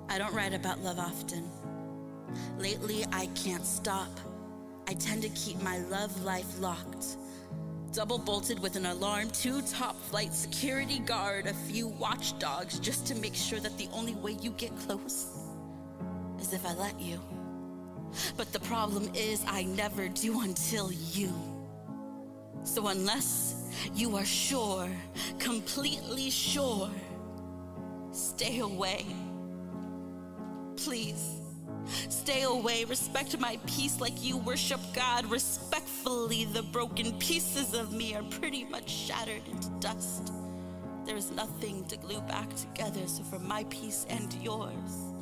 I don't write about love often. Lately, I can't stop. I tend to keep my love life locked. Double bolted with an alarm, 2 top flight security guard, a few watchdogs, just to make sure that the only way you get close is if I let you. But the problem is I never do until you. So unless you are sure, completely sure, stay away. Please, stay away. Respect my peace like you worship God. Respectfully, the broken pieces of me are pretty much shattered into dust. There's nothing to glue back together, so for my peace and yours,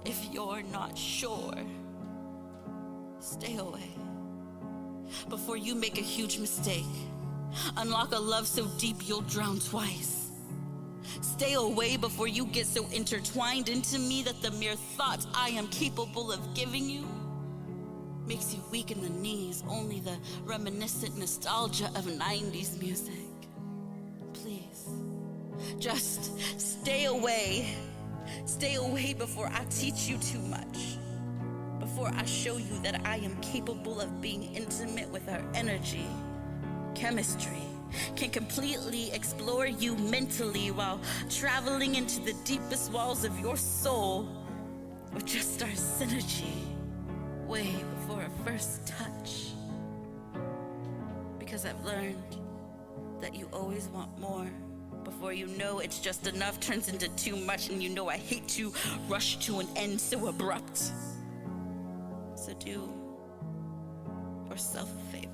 if you're not sure, stay away. Before you make a huge mistake, unlock a love so deep you'll drown twice. Stay away before you get so intertwined into me that the mere thought I am capable of giving you makes you weak in the knees. Only the reminiscent nostalgia of 90s music. Please, just stay away. Stay away before I teach you too much. Before I show you that I am capable of being intimate with our energy, chemistry, can completely explore you mentally while traveling into the deepest walls of your soul with just our synergy, way before a first touch. Because I've learned that you always want more. Before you know it's just enough turns into too much, and you know I hate to rush to an end so abrupt. So do yourself a favor.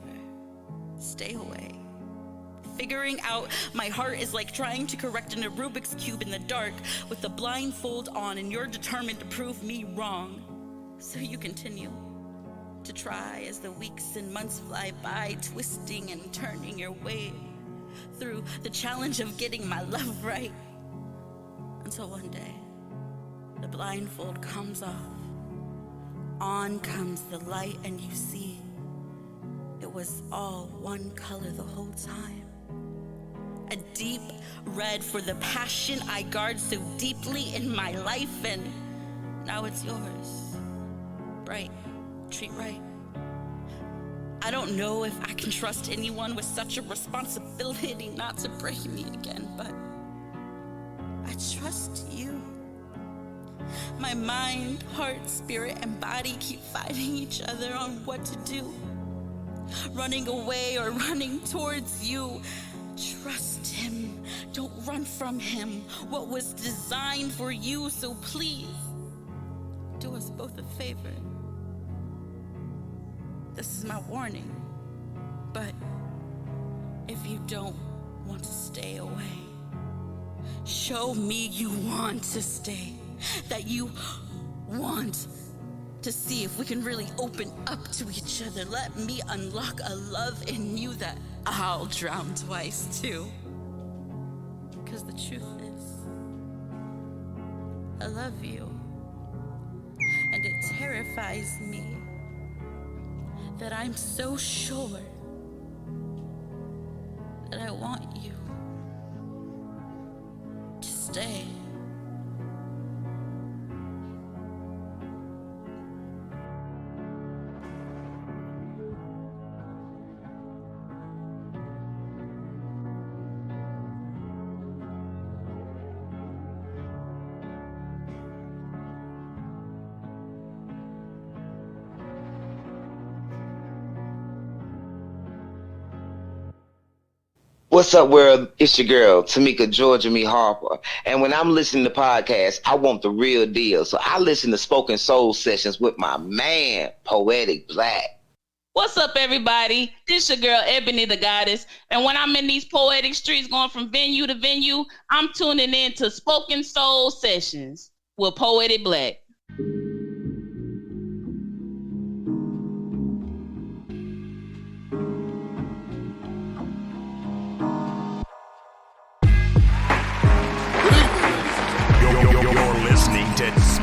Stay away. Figuring out my heart is like trying to correct a Rubik's Cube in the dark with the blindfold on, and you're determined to prove me wrong. So you continue to try as the weeks and months fly by, twisting and turning your way through the challenge of getting my love right. Until one day, the blindfold comes off. On comes the light, and you see it was all one color the whole time. A deep red for the passion I guard so deeply in my life, and now it's yours. Bright, treat right. I don't know if I can trust anyone with such a responsibility not to break me again, but I trust you. My mind, heart, spirit, and body keep fighting each other on what to do. Running away or running towards you. Trust him. Don't run from him. What was designed for you, so please do us both a favor. This is my warning. But if you don't want to stay away, show me you want to stay. That you want to see if we can really open up to each other. Let me unlock a love in you that I'll drown twice too. Because the truth is, I love you. And it terrifies me that I'm so sure that I want you to stay. What's up, world? It's your girl, Tamika Georgia Me Harper. And when I'm listening to podcasts, I want the real deal. So I listen to Spoken Soul Sessions with my man, Poetic Black. What's up, everybody? This your girl, Ebony the Goddess. And when I'm in these poetic streets going from venue to venue, I'm tuning in to Spoken Soul Sessions with Poetic Black.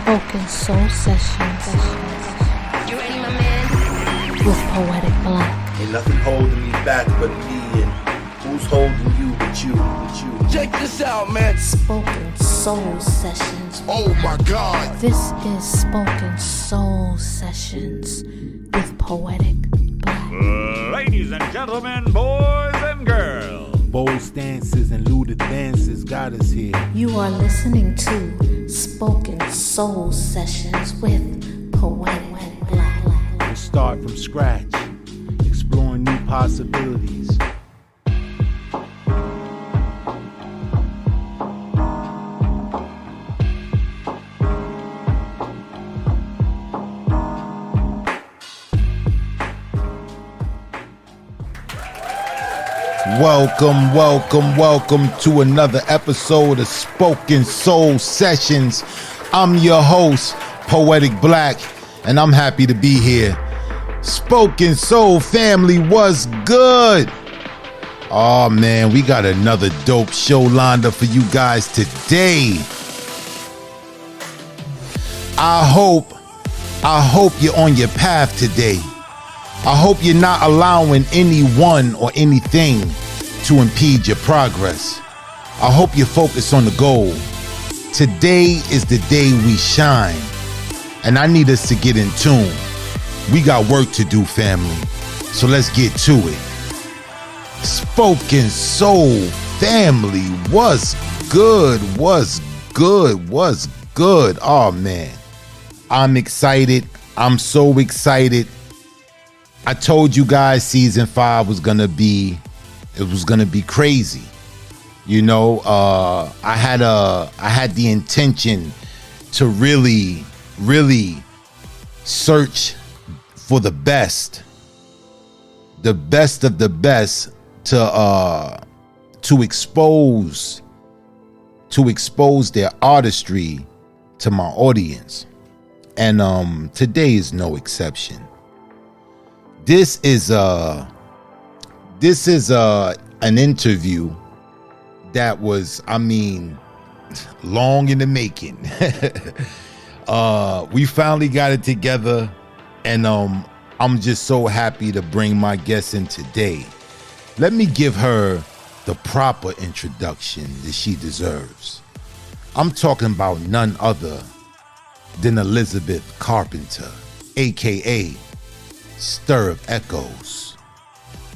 Spoken Soul Sessions. You ready, my man? With Poetic Black. Ain't nothing holding me back but me, and who's holding you Check this out, man. Spoken Soul Sessions. Oh my God. This is Spoken Soul Sessions with Poetic Black. Ladies and gentlemen, boys and girls. Bold stances and looted dances got us here. You are listening to Spoken Soul Sessions with Poetic Black. We'll start from scratch, exploring new possibilities. Welcome to another episode of Spoken Soul Sessions. I'm your host, Poetic Black, and I'm happy to be here. Spoken Soul family, was good? Oh man, we got another dope show lined up for you guys today. I hope you're on your path today. I hope you're not allowing anyone or anything to impede your progress. I hope you focus on the goal. Today is the day we shine, and I need us to get in tune. We got work to do, family, so let's get to it. Spoken Soul family, what's good? Oh man, I'm excited. I'm so excited. I told you guys season 5 was gonna be crazy. You know, I had the intention to really search for the best of the best to expose their artistry to my audience, and today is no exception. This is an interview that was, long in the making. We finally got it together, and I'm just so happy to bring my guest in today. Let me give her the proper introduction that she deserves. I'm talking about none other than Elisabeth Carpenter, aka Stir of Echoes.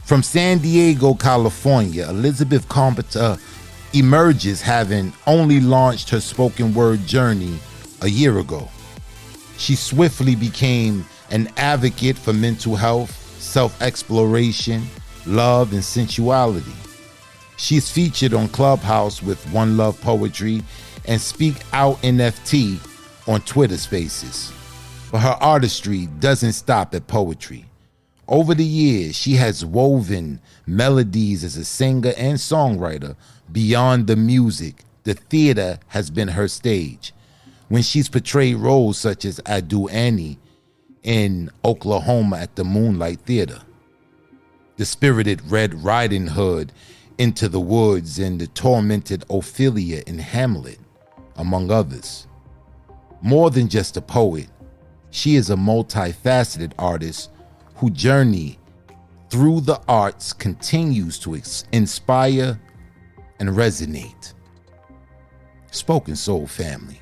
From San Diego, California, Elisabeth Carpenter emerges having only launched her spoken word journey a year ago. She swiftly became an advocate for mental health, self-exploration, love, and sensuality. She's featured on Clubhouse with One Love Poetry and Speak Out NFT on Twitter Spaces. But her artistry doesn't stop at poetry. Over the years, she has woven melodies as a singer and songwriter. Beyond the music, the theater has been her stage. When she's portrayed roles such as I Do Annie in Oklahoma at the Moonlight Theater, the spirited Red Riding Hood Into the Woods, and the tormented Ophelia in Hamlet, among others. More than just a poet, she is a multifaceted artist whose journey through the arts continues to inspire and resonate. Spoken Soul family,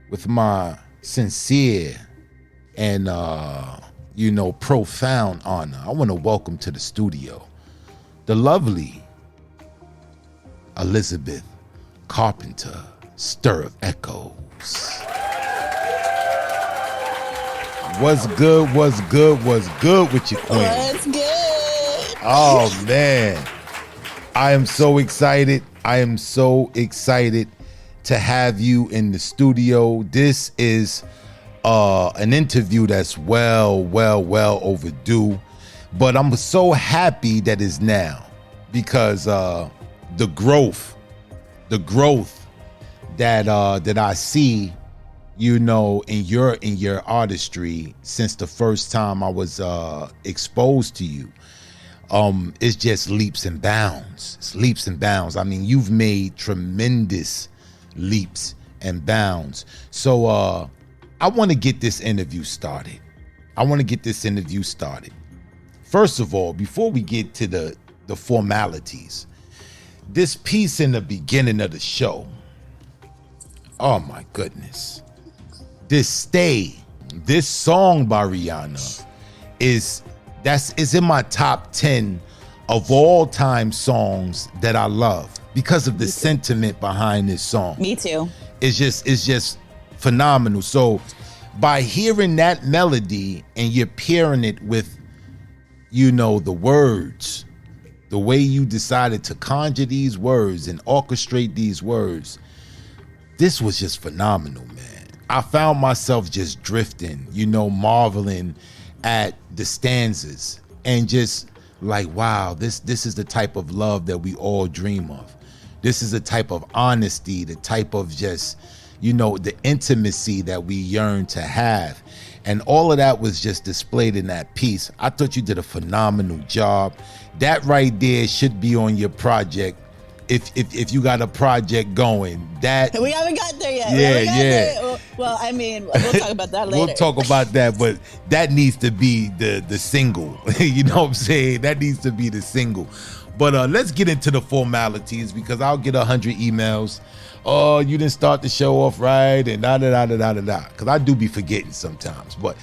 with my sincere and profound honor, I want to welcome to the studio the lovely Elisabeth Carpenter, Stir of Echoes. What's good with you, queen? What's good? Oh man, I am so excited to have you in the studio. This is an interview that's well overdue, but I'm so happy that it's now, because the growth that I see, in your artistry since the first time I was exposed to you, it's just leaps and bounds. It's leaps and bounds. I mean, you've made tremendous leaps and bounds. So I want to get this interview started. First of all, before we get to the formalities, this piece in the beginning of the show, oh my goodness. This song by Rihanna is in my top 10 of all time songs that I love because of the sentiment behind this song. Me too. It's just phenomenal. So by hearing that melody and you're pairing it with, you know, the words, the way you decided to conjure these words and orchestrate these words, this was just phenomenal, man. I found myself just drifting, you know, marveling at the stanzas and just like, wow, this is the type of love that we all dream of. This is the type of honesty, the type of just, you know, the intimacy that we yearn to have. And all of that was just displayed in that piece. I thought you did a phenomenal job. That right there should be on your project. If you got a project going, that we haven't got there yet. Yeah. Well, I mean, we'll talk about that later. We'll talk about that, but that needs to be the single. You know what I'm saying? That needs to be the single. But let's get into the formalities because I'll get 100 emails. Oh, you didn't start the show off right, and da. Because I do be forgetting sometimes. But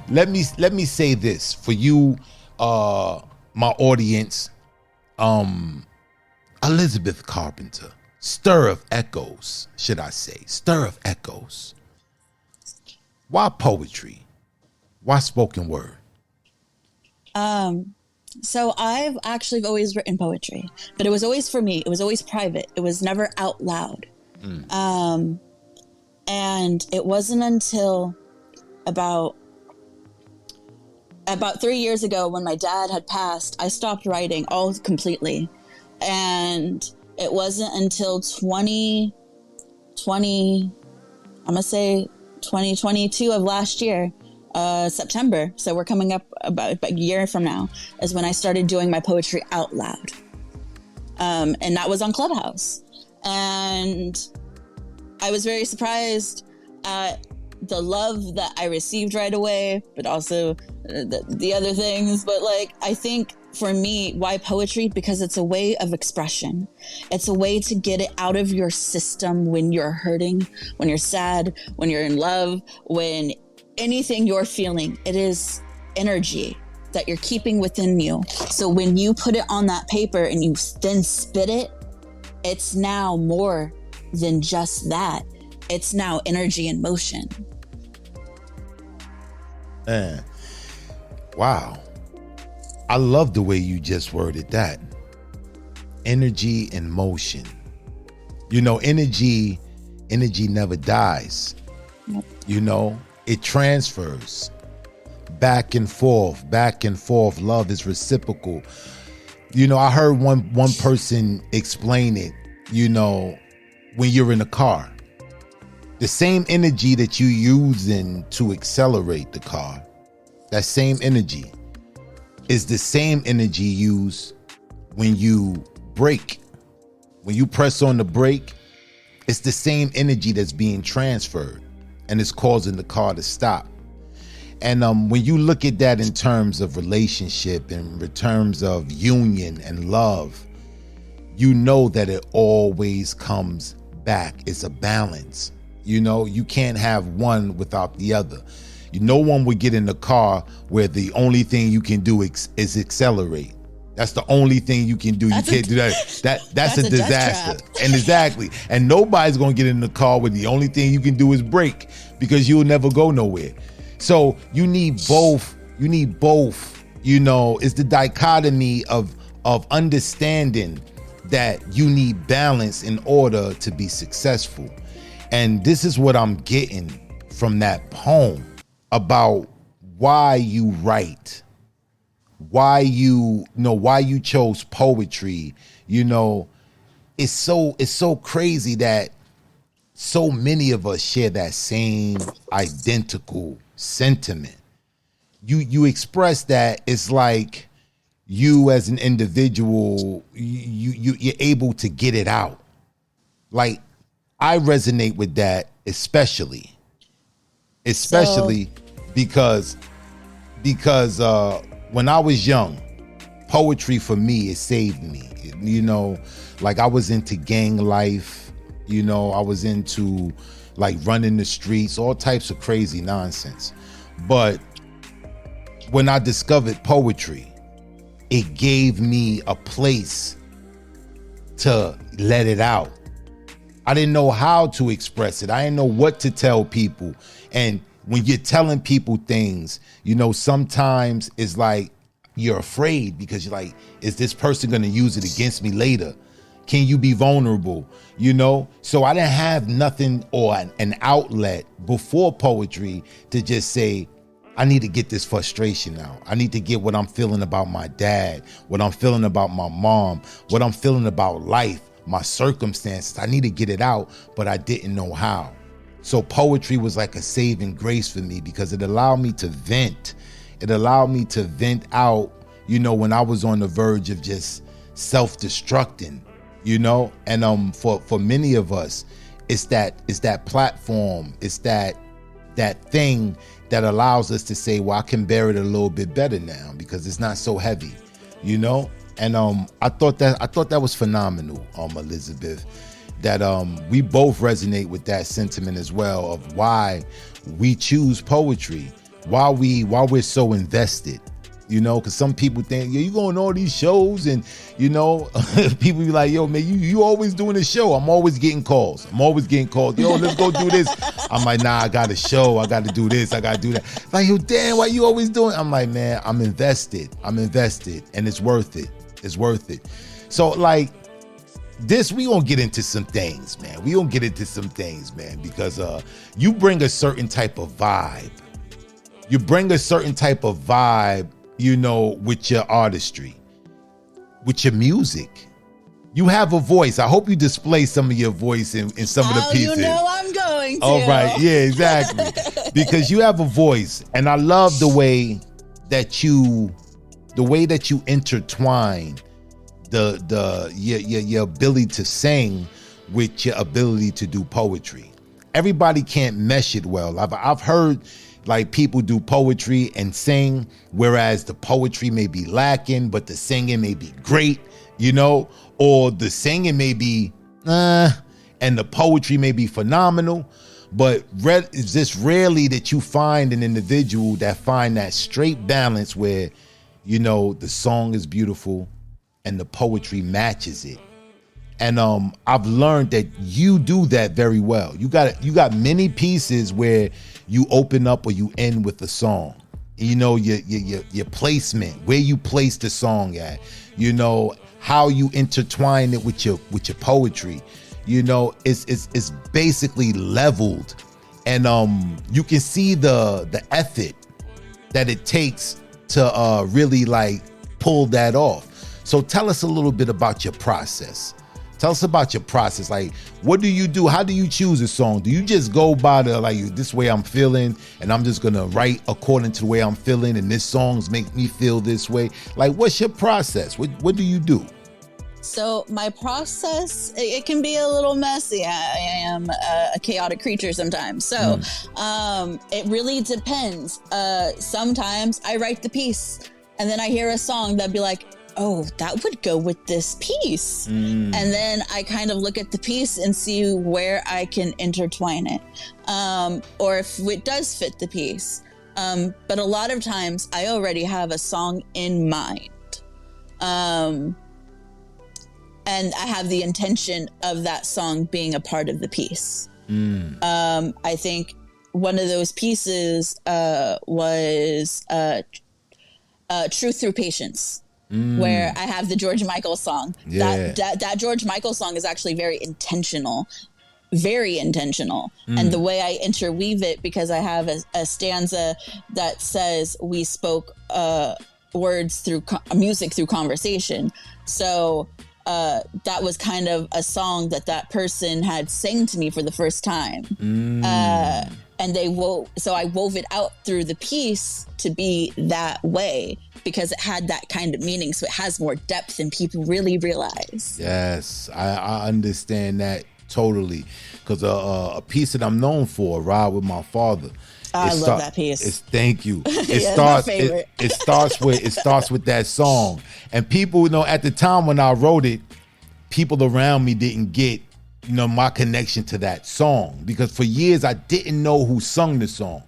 let me say this for you, my audience. Elisabeth Carpenter, Stir of Echoes, should I say. Stir of Echoes. Why poetry? Why spoken word? So I've actually always written poetry, but it was always for me. It was always private. It was never out loud. And it wasn't until about 3 years ago when my dad had passed, I stopped writing all completely. And it wasn't until 2022 of last year, September. So we're coming up about a year from now is when I started doing my poetry out loud. And that was on Clubhouse. And I was very surprised at the love that I received right away, but also the other things. But like, I think for me, why poetry? Because it's a way of expression. It's a way to get it out of your system when you're hurting, when you're sad, when you're in love, when anything you're feeling. It is energy that you're keeping within you. So when you put it on that paper and you then spit it, it's now more than just that. It's now energy and motion. Man, wow. I love the way you just worded that. Energy and motion. You know, energy never dies. Yep. You know, it transfers back and forth. Love is reciprocal. You know, I heard one person explain it, you know, when you're in a car. The same energy that you using to accelerate the car, that same energy is the same energy used when you brake. When you press on the brake, it's the same energy that's being transferred and it's causing the car to stop. And when you look at that in terms of relationship and in terms of union and love, you know that it always comes back. It's a balance. You know, you can't have one without the other. No one would get in the car where the only thing you can do is accelerate. That's the only thing you can do. You can't do that. That's a disaster. And exactly. And nobody's going to get in the car where the only thing you can do is brake because you'll never go nowhere. So you need both. You need both. You know, it's the dichotomy of understanding that you need balance in order to be successful. And this is what I'm getting from that poem about why you write, why you chose poetry. You know, it's so crazy that so many of us share that same identical sentiment. You express that. It's like you as an individual, you're able to get it out. Like, I resonate with that especially because when I was young, poetry for me, it saved me. you know, like I was into gang life, you know, I was into like running the streets, all types of crazy nonsense. But when I discovered poetry, it gave me a place to let it out. I didn't know how to express it. I didn't know what to tell people. And when you're telling people things, you know, sometimes it's like you're afraid because you're like, is this person going to use it against me later? Can you be vulnerable? You know? So I didn't have nothing or an outlet before poetry to just say, I need to get this frustration out. I need to get what I'm feeling about my dad, what I'm feeling about my mom, what I'm feeling about life, my circumstances. I need to get it out, but I didn't know how. So poetry was like a saving grace for me because it allowed me to vent. It allowed me to vent out, you know, when I was on the verge of just self-destructing, you know? And for many of us, it's that platform, it's that thing that allows us to say, well, I can bear it a little bit better now because it's not so heavy, you know? And I thought that was phenomenal, Elisabeth, that we both resonate with that sentiment as well of why we choose poetry, why we're so invested, you know, because some people think, yeah, you going to all these shows and, you know, people be like, yo, man, you always doing a show. I'm always getting calls. Yo, let's go do this. I'm like, nah, I got a show. I got to do this. I got to do that. Like, yo, damn, why you always doing? I'm like, man, I'm invested. And it's worth it. It's worth it. So like this, we gonna get into some things, man. Because you bring a certain type of vibe. You know, with your artistry, with your music. You have a voice. I hope you display some of your voice in some of the pieces. You know I'm going to. All right, yeah, exactly. Because you have a voice, and I love the way that you intertwine your ability to sing with your ability to do poetry. Everybody can't mesh it well. I've heard like people do poetry and sing, whereas the poetry may be lacking, but the singing may be great, you know, or the singing may be and the poetry may be phenomenal. But it's just rarely that you find an individual that find that straight balance where, you know, the song is beautiful and the poetry matches it. And I've learned that you do that very well. You got many pieces where you open up or you end with a song. You know, your placement, where you place the song at, you know, how you intertwine it with your poetry. You know, it's basically leveled. And you can see the effort that it takes to really like pull that off. So tell us a little bit about your process. Tell us about your process. Like, what do you do? How do you choose a song? Do you just go by the, like, this way I'm feeling and I'm just going to write according to the way I'm feeling and this songs make me feel this way? Like, what's your process? What do you do? So my process, it can be a little messy. I am a chaotic creature sometimes. So it really depends. Sometimes I write the piece and then I hear a song that'd be like, oh, that would go with this piece. And then I kind of look at the piece and see where I can intertwine it. Or if it does fit the piece. But a lot of times I already have a song in mind. And I have the intention of that song being a part of the piece. I think one of those pieces was Truth Through Patience. Where I have the George Michael song. Yeah. That George Michael song is actually very intentional. And the way I interweave it, because I have a stanza that says we spoke words through music through conversation. So that was kind of a song that person had sang to me for the first time. And so I wove it out through the piece to be that way because it had that kind of meaning. So it has more depth than people really realize. Yes, I understand that totally. Because a piece that I'm known for, Ride With My Father. I love that piece. Thank you. Yeah, my favorite. It starts with that song. And people, you know, at the time when I wrote it, people around me didn't get, my connection to that song, because for years I didn't know who sung the song.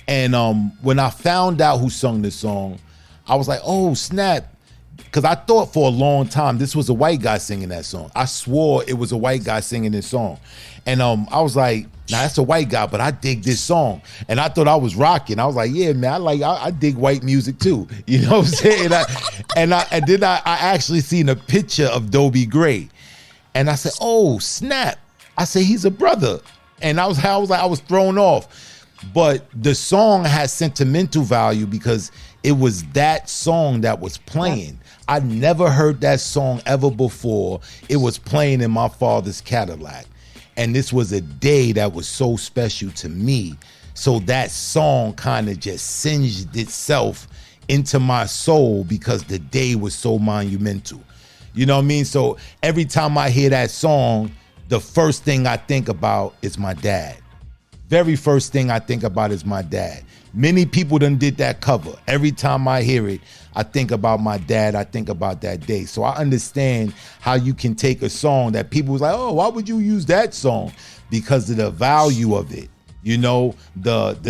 And when I found out who sung the song, I was like, oh, snap. Because I thought for a long time this was a white guy singing that song. I swore it was a white guy singing this song. And I was like, nah, that's a white guy, but I dig this song. And I thought I was rocking. I was like, yeah, man, I dig white music too. You know what I'm saying? And then I actually seen a picture of Dobie Gray. And I said, oh, snap. I said, he's a brother. And I was thrown off. But the song has sentimental value because it was that song that was playing. I never heard that song ever before. It was playing in my father's Cadillac. And this was a day that was so special to me. So that song kind of just singed itself into my soul because the day was so monumental. You know what I mean? So every time I hear that song, the first thing I think about is my dad. Very first thing I think about is my dad. Many people done did that cover. Every time I hear it, I think about my dad. I think about that day. So I understand how you can take a song that people was like, oh, why would you use that song? Because of the value of it. The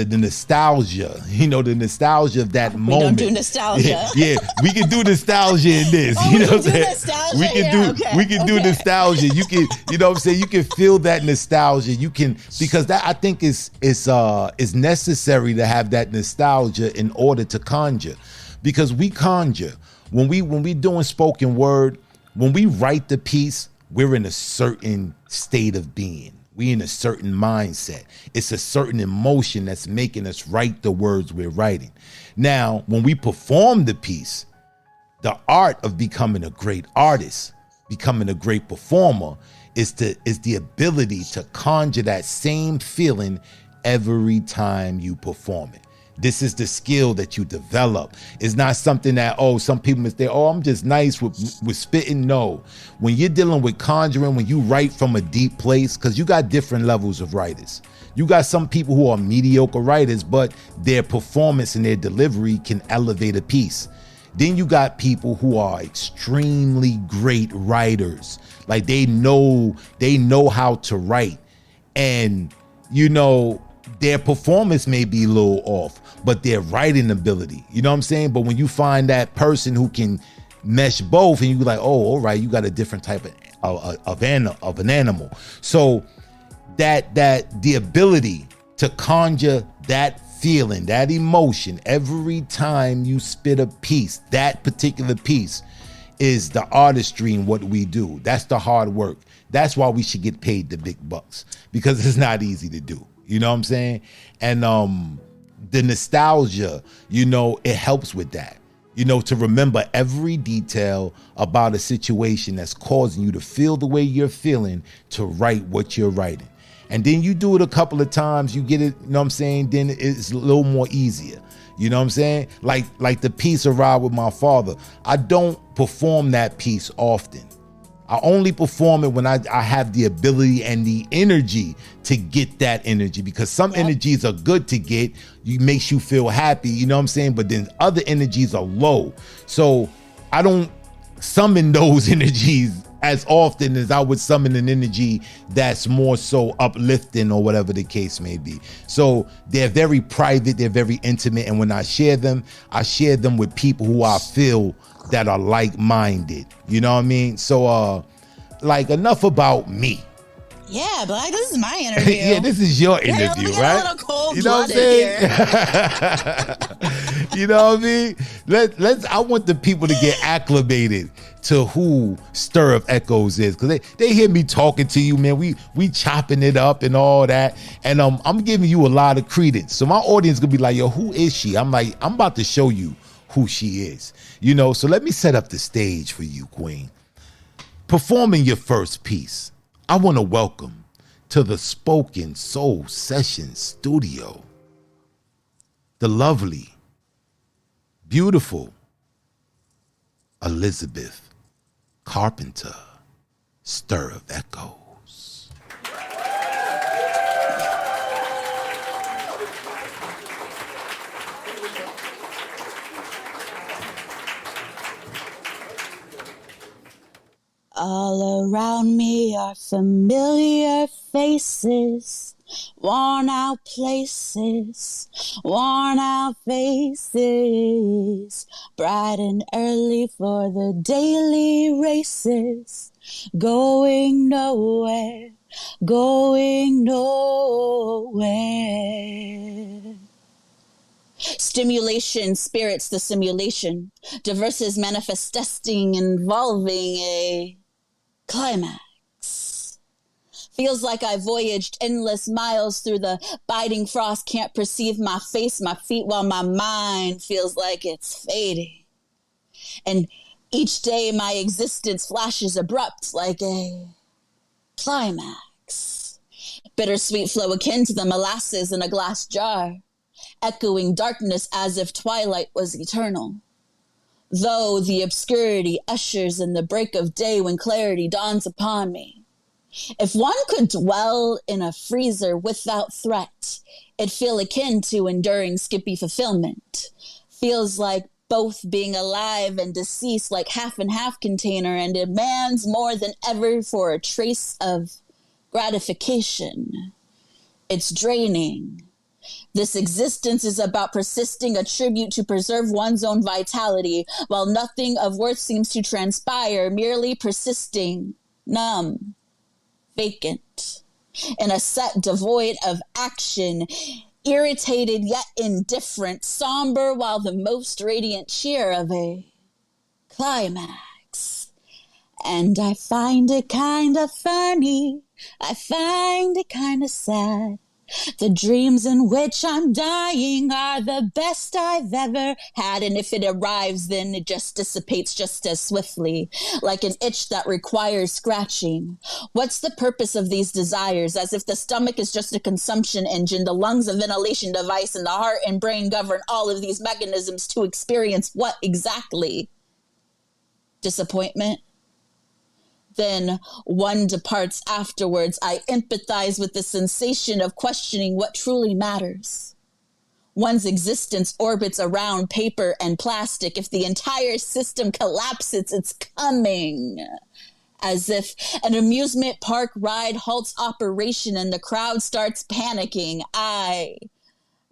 nostalgia, the nostalgia of that moment. We don't do nostalgia. Yeah, we can do nostalgia in this. Oh, you know what I'm saying? Nostalgia? We can do nostalgia. You can, you know what I'm saying? You can feel that nostalgia. You can, because that I think is necessary to have that nostalgia in order to conjure. Because we conjure. When we doing spoken word, when we write the piece, we're in a certain state of being. We in a certain mindset. It's a certain emotion that's making us write the words we're writing. Now, when we perform the piece, the art of becoming a great artist, becoming a great performer, is the ability to conjure that same feeling every time you perform it. This is the skill that you develop. It's not something that, some people mistake, I'm just nice with spitting. No. When you're dealing with conjuring, when you write from a deep place, because you got different levels of writers. You got some people who are mediocre writers, but their performance and their delivery can elevate a piece. Then you got people who are extremely great writers. Like they know how to write. And, their performance may be a little off, but their writing ability, you know what I'm saying? But when you find that person who can mesh both, and you be like, oh, all right, you got a different type of an animal. So that the ability to conjure that feeling, that emotion, every time you spit a piece, that particular piece is the artistry in what we do. That's the hard work. That's why we should get paid the big bucks, because it's not easy to do. You know what I'm saying? And the nostalgia, it helps with that. To remember every detail about a situation that's causing you to feel the way you're feeling, to write what you're writing. And then you do it a couple of times, you get it, you know what I'm saying? Then it's a little more easier. You know what I'm saying? Like the piece of Ride With My Father. I don't perform that piece often. I only perform it when I have the ability and the energy to get that energy, because some energies are good to get. It makes you feel happy, you know what I'm saying? But then other energies are low. So I don't summon those energies as often as I would summon an energy that's more so uplifting or whatever the case may be. So they're very private, they're very intimate. And when I share them with people who I feel that are like-minded. You know what I mean? So enough about me. Yeah, Black, this is my interview. Yeah, this is your interview, right? A little cold, you know what I'm saying? You know what I mean? I want the people to get acclimated to who Stir of Echoes is, because they hear me talking to you, man. We chopping it up and all that, and I'm giving you a lot of credence. So my audience gonna be like, yo, who is she? I'm like, I'm about to show you who she is. So let me set up the stage for you, Queen. Performing your first piece, I want to welcome to the Spoken Soul Sessions studio the lovely, beautiful Elisabeth Carpenter, Stir of Echoes. All around me are familiar faces, worn out places, worn out faces, bright and early for the daily races, going nowhere, going nowhere. Stimulation spirits the simulation, diverses manifesting involving a climax. Feels like I voyaged endless miles through the biting frost, can't perceive my face, my feet, while my mind feels like it's fading. And each day my existence flashes abrupt like a climax. Bittersweet flow akin to the molasses in a glass jar, echoing darkness as if twilight was eternal. Though the obscurity ushers in the break of day when clarity dawns upon me. If one could dwell in a freezer without threat, it'd feel akin to enduring skippy fulfillment. Feels like both being alive and deceased, like half and half container, and demands more than ever for a trace of gratification. It's draining. This existence is about persisting, a tribute to preserve one's own vitality, while nothing of worth seems to transpire, merely persisting, numb, vacant, in a set devoid of action, irritated yet indifferent, somber while the most radiant cheer of a climax. And I find it kind of funny, I find it kind of sad. The dreams in which I'm dying are the best I've ever had. And if it arrives, then it just dissipates just as swiftly, like an itch that requires scratching. What's the purpose of these desires? As if the stomach is just a consumption engine, the lungs a ventilation device, and the heart and brain govern all of these mechanisms to experience what exactly? Disappointment? Then one departs afterwards. I empathize with the sensation of questioning what truly matters. One's existence orbits around paper and plastic. If the entire system collapses, it's coming. As if an amusement park ride halts operation and the crowd starts panicking. I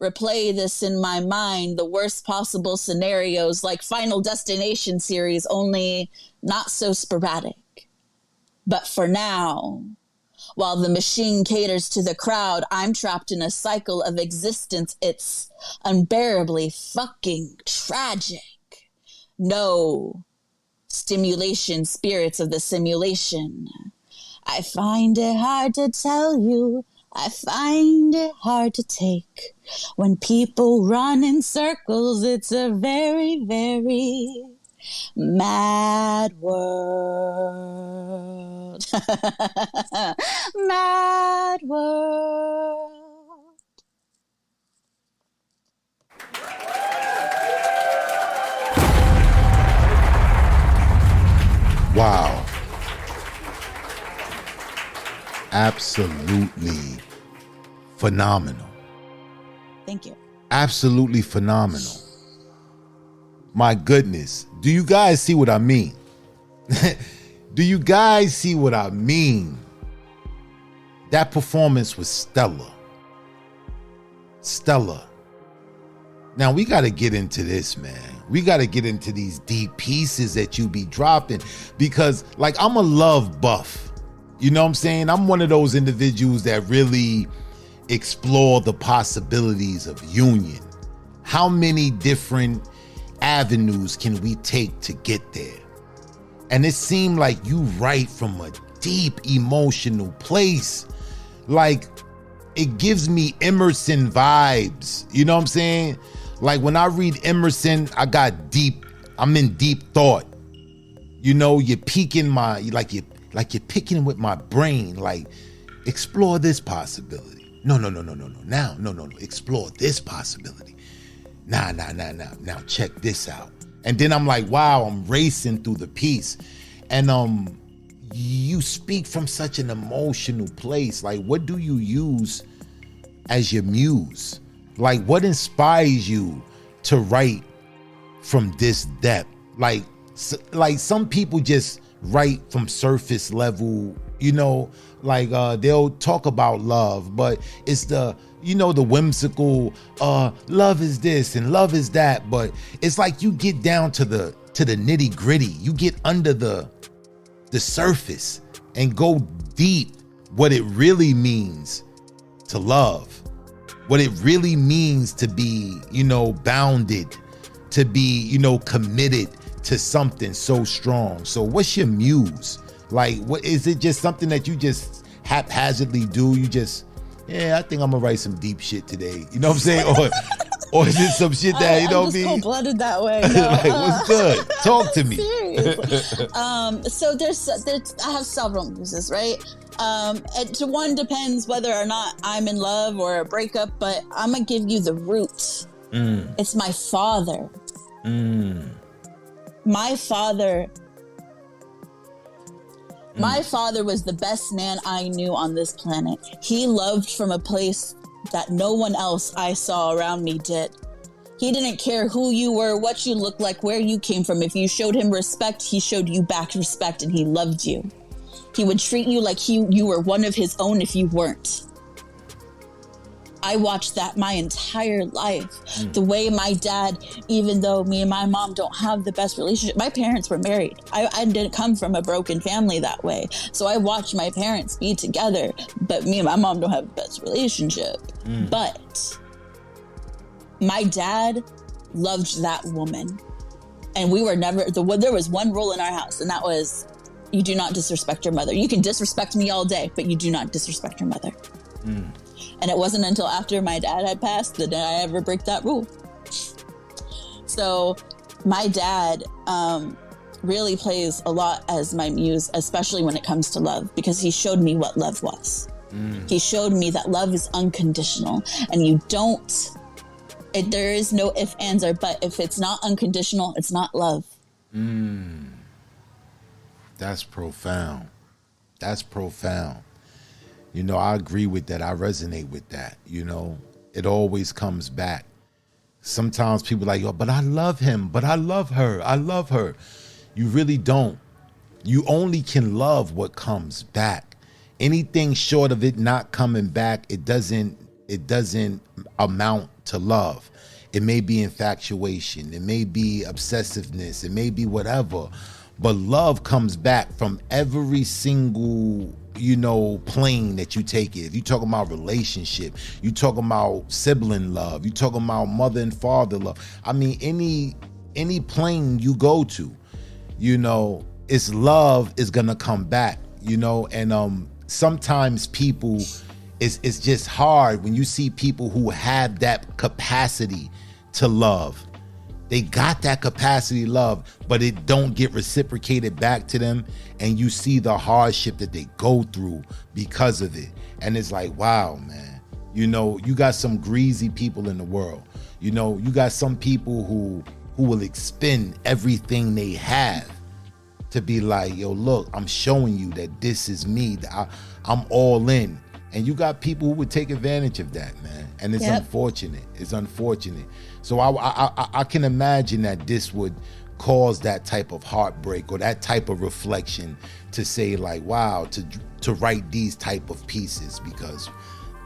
replay this in my mind, the worst possible scenarios, like Final Destination series, only not so sporadic. But for now, while the machine caters to the crowd, I'm trapped in a cycle of existence. It's unbearably fucking tragic. No stimulation, spirits of the simulation. I find it hard to tell you. I find it hard to take. When people run in circles, it's a very, very mad world. Mad world. Wow. Absolutely phenomenal. Thank you. Absolutely phenomenal. My goodness. Do you guys see what I mean? Do you guys see what I mean? That performance was stellar. Stellar. Now we got to get into this, man. We got to get into these deep pieces that you be dropping, because like I'm a love buff. You know what I'm saying? I'm one of those individuals that really explore the possibilities of union. How many different avenues can we take to get there? And it seemed like you write from a deep emotional place. Like it gives me Emerson vibes. You know what I'm saying? Like when I read Emerson, I'm in deep thought. You know, you're piquing you're picking with my brain. Like, explore this possibility. No. Now, explore this possibility. Nah. Now check this out. And then I'm like, wow, I'm racing through the piece. And you speak from such an emotional place. Like, what do you use as your muse? Like, what inspires you to write from this depth? Like some people just right from surface level, you know, like they'll talk about love, but it's the, you know, the whimsical love is this and love is that, but it's like you get down to the nitty gritty, you get under the surface and go deep, what it really means to love, what it really means to be, you know, bounded, to be, you know, committed to something so strong. So what's your muse? Like, what is it? Just something that you just haphazardly do? You just, yeah, I think I'm gonna write some deep shit today. You know what I'm saying? Or is it some shit that, you know what I mean? I'm just cold-blooded that way. No, like, what's good? Talk to me. So there's I have several muses, right? To one depends whether or not I'm in love or a breakup, but I'm gonna give you the root. It's my father. My father was the best man I knew on this planet. He loved from a place that no one else I saw around me did. He didn't care who you were, what you looked like, where you came from. If you showed him respect, he showed you back respect, and he loved you. He would treat you like you were one of his own if you weren't. I watched that my entire life. The way my dad, even though me and my mom don't have the best relationship, my parents were married. I didn't come from a broken family that way. So I watched my parents be together, but me and my mom don't have the best relationship. But my dad loved that woman. And we were never, there was one rule in our house, and that was, you do not disrespect your mother. You can disrespect me all day, but you do not disrespect your mother. And it wasn't until after my dad had passed that I ever break that rule. So my dad really plays a lot as my muse, especially when it comes to love, because he showed me what love was. He showed me that love is unconditional, and you don't, there is no if, ands, or but. If it's not unconditional, it's not love. That's profound. That's profound. You know, I agree with that. I resonate with that. You know, it always comes back. Sometimes people are like, yo, but I love him, but I love her. I love her. You really don't. You only can love what comes back. Anything short of it not coming back, it doesn't amount to love. It may be infatuation. It may be obsessiveness. It may be whatever. But love comes back from every single, you know, plane that you take it. If you talking about relationship, you talking about sibling love, you talking about mother and father love. I mean, any plane you go to, you know, it's love is gonna come back, you know. And sometimes people, it's just hard when you see people who have that capacity to love. They got that capacity to love, but it don't get reciprocated back to them. And you see the hardship that they go through because of it. And it's like, wow, man, you know, you got some greasy people in the world. You know, you got some people who will expend everything they have to be like, yo, look, I'm showing you that this is me. I'm all in. And you got people who would take advantage of that, man. And it's unfortunate. It's unfortunate. So I can imagine that this would cause that type of heartbreak or that type of reflection to say like, wow, to write these type of pieces, because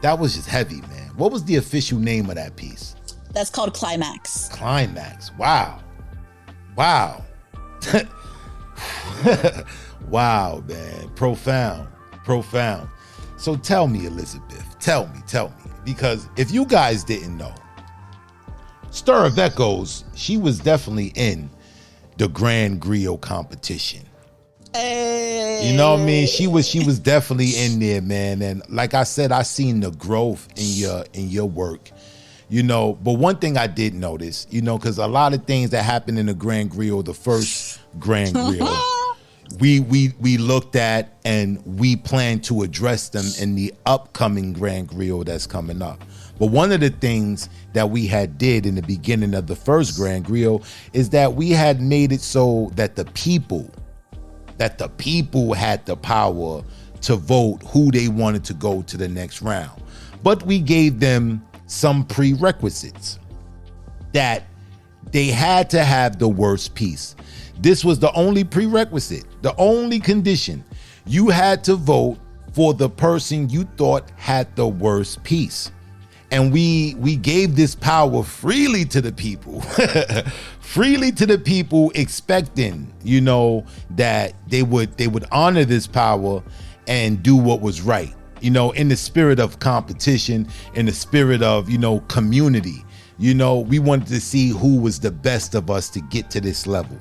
that was just heavy, man. What was the official name of that piece? That's called Climax. Climax. Wow. Wow. Wow, man. Profound. So tell me, Elisabeth, tell me, because if you guys didn't know, Stir of Echoes, she was definitely in the Grand Griot competition. Hey. You know what I mean? She was definitely in there, man. And like I said, I seen the growth in your work. You know, but one thing I did notice, you know, because a lot of things that happened in the Grand Griot, the first Grand Griot, we looked at and we plan to address them in the upcoming Grand Griot that's coming up. But one of the things that we had did in the beginning of the first Grand Griot is that we had made it so that the people had the power to vote who they wanted to go to the next round. But we gave them some prerequisites that they had to have the worst piece. This was the only prerequisite, the only condition. You had to vote for the person you thought had the worst piece. And we gave this power freely to the people, freely to the people, expecting, that they would honor this power and do what was right, in the spirit of competition, in the spirit of, community. We wanted to see who was the best of us to get to this level.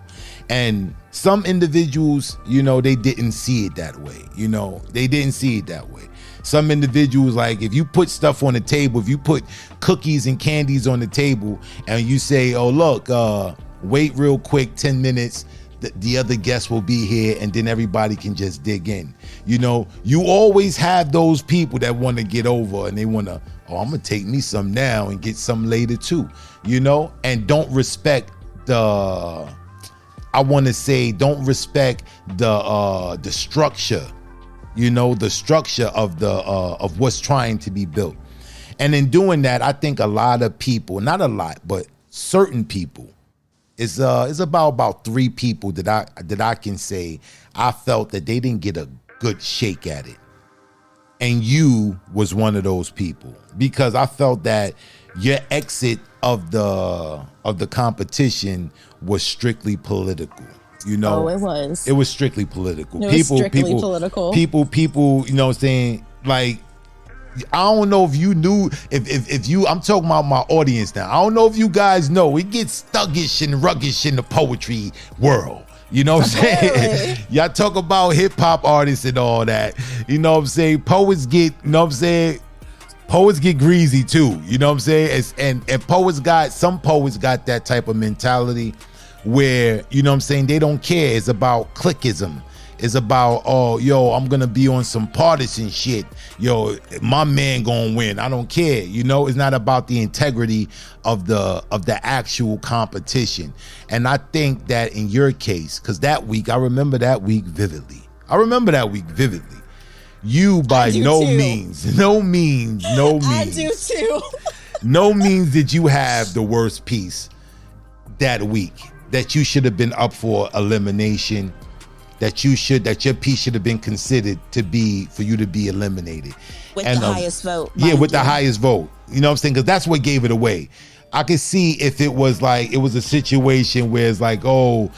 And some individuals, they didn't see it that way. They didn't see it that way. Some individuals, like, if you put stuff on the table, if you put cookies and candies on the table and you say, oh, look, wait real quick, 10 minutes, the other guests will be here, and then everybody can just dig in. You always have those people that want to get over and they want to, I'm going to take me some now and get some later too, and don't respect don't respect the structure, the structure of what's trying to be built. And in doing that, I think a lot of people, not a lot, but certain people, it's about 3 people that I can say I felt that they didn't get a good shake at it. And you was one of those people, because I felt that your exit of the competition was strictly political. Oh, it was. It was strictly political. It was strictly political. People, what I'm saying? Like, I don't know if you knew, if you, I'm talking about my audience now. I don't know if you guys know, it gets thuggish and ruggish in the poetry world. You know what I'm saying? Y'all talk about hip hop artists and all that. You know what I'm saying? Poets get, poets get greasy too. You know what I'm saying? And some poets got that type of mentality where, they don't care. It's about clickism. It's about, I'm gonna be on some partisan shit. My man gonna win. I don't care. It's not about the integrity of the actual competition. And I think that in your case, because that week, I remember that week vividly. You by no means. I do too. No means did you have the worst piece that week, that you should have been up for elimination, that your piece should have been considered for you to be eliminated. With the highest vote. Yeah, with the highest vote. You know what I'm saying? Because that's what gave it away. I could see if it was like, it was a situation where it's like, 1 or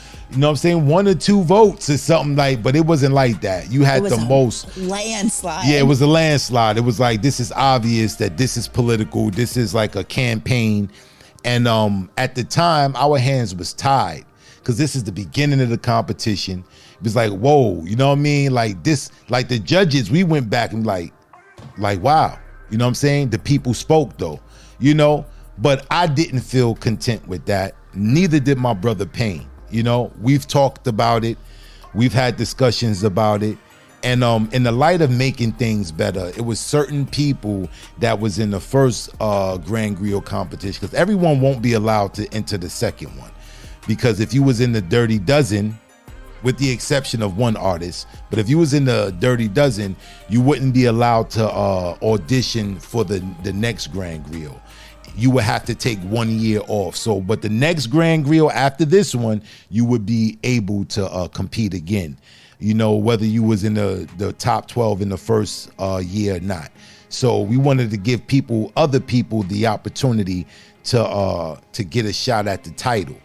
2 votes or something but it wasn't like that. You had the most landslide. Yeah, it was a landslide. It was like, this is obvious that this is political. This is like a campaign. And at the time, our hands was tied, because this is the beginning of the competition. It was like, whoa, you know what I mean? Like this, like the judges, we went back and like, wow, you know what I'm saying? The people spoke though, but I didn't feel content with that. Neither did my brother Payne. We've talked about it. We've had discussions about it. And in the light of making things better, it was certain people that was in the first Grand Griot competition, because everyone won't be allowed to enter the second one. Because if you was in the Dirty Dozen, with the exception of one artist, but if you was in the Dirty Dozen, you wouldn't be allowed to audition for the next Grand Griot. You would have to take 1 year off. So, but the next Grand Griot after this one, you would be able to compete again. Whether you was in the top 12 in the first year or not. So we wanted to give other people the opportunity to get a shot at the title.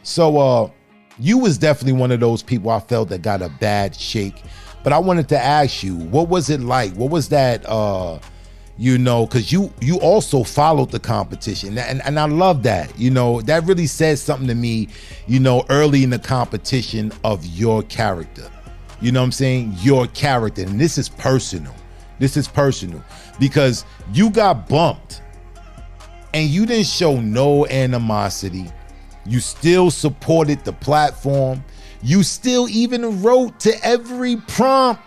So you was definitely one of those people I felt that got a bad shake. But I wanted to ask you, what was it like? What was that, because you also followed the competition. And I love that. That really says something to me, early in the competition of your character. You know what I'm saying? Your character. And this is personal. Because you got bumped and you didn't show no animosity. You still supported the platform. You still even wrote to every prompt.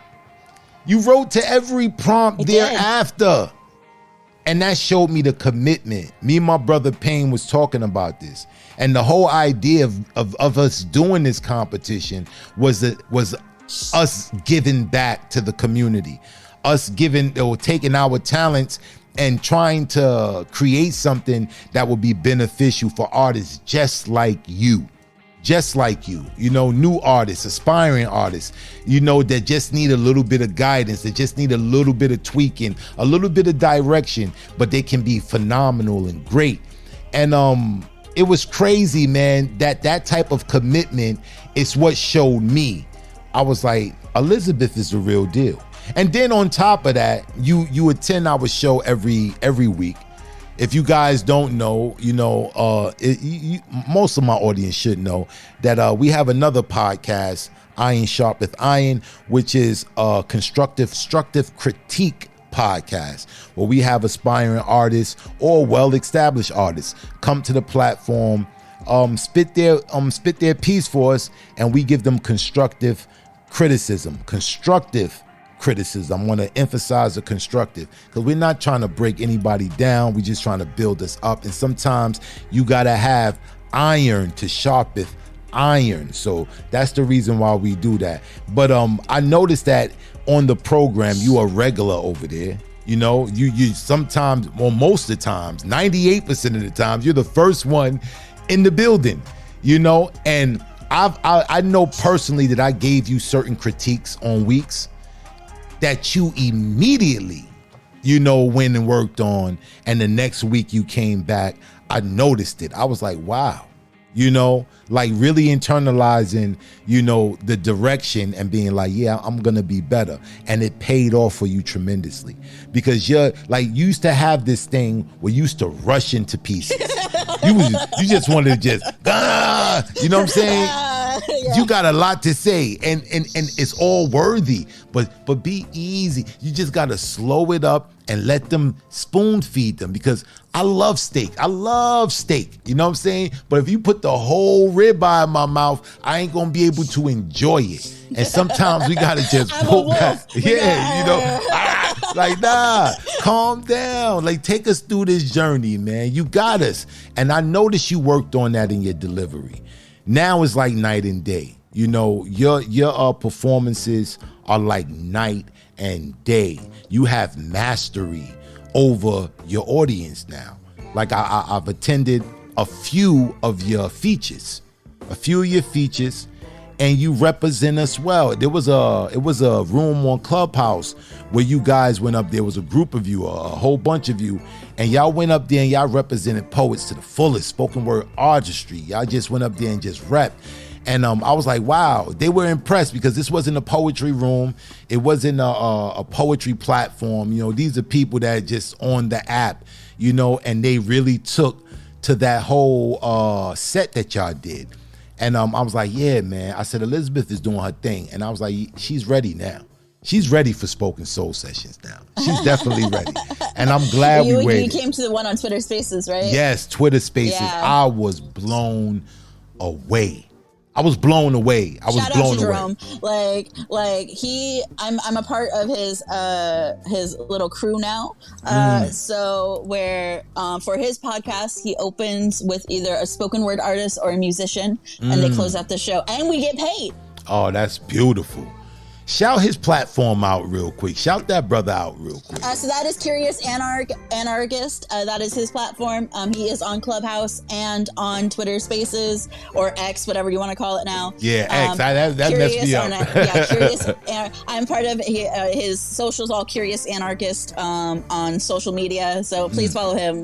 Thereafter. And that showed me the commitment. Me and my brother Payne was talking about this. And the whole idea of us doing this competition was us giving back to the community. Us giving or taking our talents and trying to create something that will be beneficial for artists just like you. New artists, aspiring artists, that just need a little bit of guidance, that just need a little bit of tweaking, a little bit of direction, but they can be phenomenal and great. And it was crazy, man, that type of commitment is what showed me. I was like, Elisabeth is the real deal. And then on top of that, you attend our show every week. If you guys don't know, most of my audience should know that we have another podcast, Iron Sharpeth Iron, which is a constructive critique podcast where we have aspiring artists or well-established artists come to the platform, spit their piece for us, and we give them constructive criticism. I want to emphasize the constructive, because we're not trying to break anybody down. We're just trying to build us up. And sometimes you got to have iron to sharpeth iron. So that's the reason why we do that. But I noticed that on the program, you are regular over there. You sometimes, well, most of the times, 98% of the times, you're the first one in the building, and I know personally that I gave you certain critiques on weeks that you immediately, went and worked on, and the next week you came back. I noticed it. I was like, wow, like really internalizing, the direction and being like, yeah, I'm gonna be better. And it paid off for you tremendously, because you used to have this thing where you used to rush into pieces. You just wanted to just, you know what I'm saying? Yeah. You got a lot to say, and it's all worthy, but be easy. You just got to slow it up and let them spoon feed them, because I love steak. You know what I'm saying? But if you put the whole ribeye in my mouth, I ain't going to be able to enjoy it. And sometimes we got to just pull back. Yeah, nah, calm down. Take us through this journey, man. You got us. And I noticed you worked on that in your delivery. Now it's like night and day. Your performances are like night and day. You have mastery over your audience now. I've attended a few of your features, and you represent us well. It was a room on Clubhouse where you guys went up. There was a group of you, a whole bunch of you, and y'all went up there and y'all represented poets to the fullest, spoken word artistry. Y'all just went up there and just repped. And I was like, wow, they were impressed, because this wasn't a poetry room. It wasn't a poetry platform. These are people that are just on the app, and they really took to that whole set that y'all did. And I was like, yeah, man. I said, Elisabeth is doing her thing. And I was like, she's ready now. She's ready for Spoken Soul Sessions now. She's definitely ready. And I'm glad we waited. You came to the one on Twitter Spaces, right? Yes, Twitter Spaces. Yeah. I was blown away. Shout out to Jerome. I'm a part of his little crew now. So where for his podcast, he opens with either a spoken word artist or a musician, and they close out the show, and we get paid. Oh, that's beautiful. Shout his platform out real quick. Shout that brother out real quick. So that is Curious Anarchist. That is his platform. He is on Clubhouse and on Twitter Spaces, or X, whatever you want to call it now. Yeah, X. That messed me up. Curious. I'm part of his socials, all Curious Anarchist on social media. So please follow him.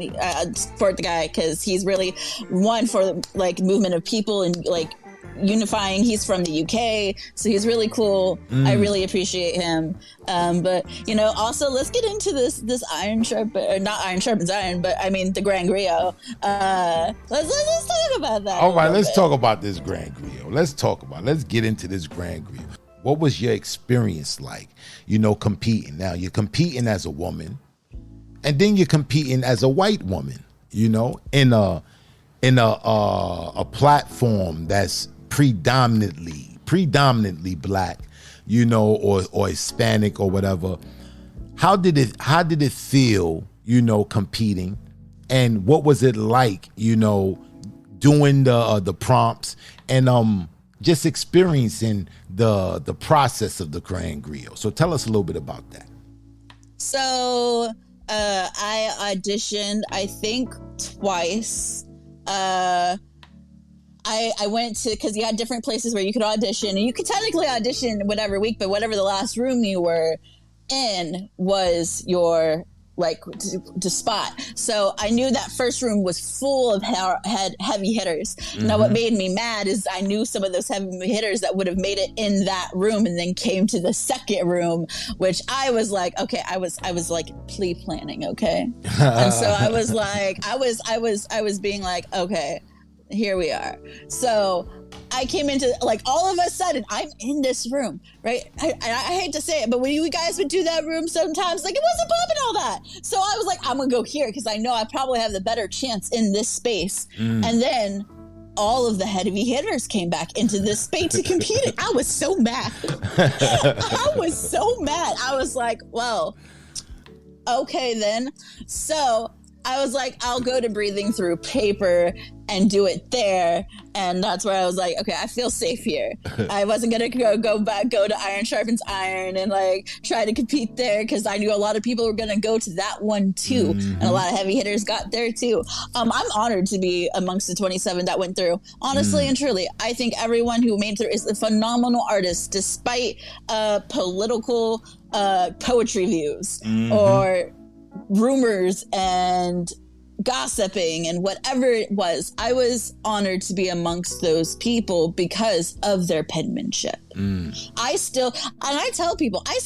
Support the guy, because he's really one for movement of people and unifying. He's from the UK, so he's really cool. I really appreciate him. But also let's get into this not Iron Sharpens Iron, but I mean the Grand Griot. Let's talk about that. All right, let's talk about this Grand Griot. Let's get into this Grand Griot. What was your experience like, competing? Now you're competing as a woman, and then you're competing as a white woman, in a platform that's predominantly black, or Hispanic or whatever. How did it feel, competing, and what was it like, doing the prompts and just experiencing the process of the Grand Griot? So tell us a little bit about that. So I auditioned, I think, twice. I went to, because you had different places where you could audition, and you could technically audition whatever week, but whatever the last room you were in was your like to spot. So I knew that first room was full of heavy hitters. Now what made me mad is I knew some of those heavy hitters that would have made it in that room and then came to the second room, which I was like, okay, I was like plea planning, okay. And so I was like, I was being like, okay, here we are. So I came into, like, all of a sudden I'm in this room, right? I hate to say it, but when you guys would do that room sometimes, like, it wasn't popping all that. So I was like, I'm gonna go here because I know I probably have the better chance in this space. And then all of the heavy hitters came back into this space to compete. I was so mad. I was so mad. I was like, well, okay then. So I was like, I'll go to breathing through paper and do it there. And that's where I was like, okay, I feel safe here. I wasn't going to go to Iron Sharpens Iron and like try to compete there because I knew a lot of people were going to go to that one too. And a lot of heavy hitters got there too. I'm honored to be amongst the 27 that went through. Honestly and truly, I think everyone who made it through is a phenomenal artist despite political poetry views or rumors and gossiping and whatever it was. I was honored to be amongst those people because of their penmanship. I still, and I tell people, I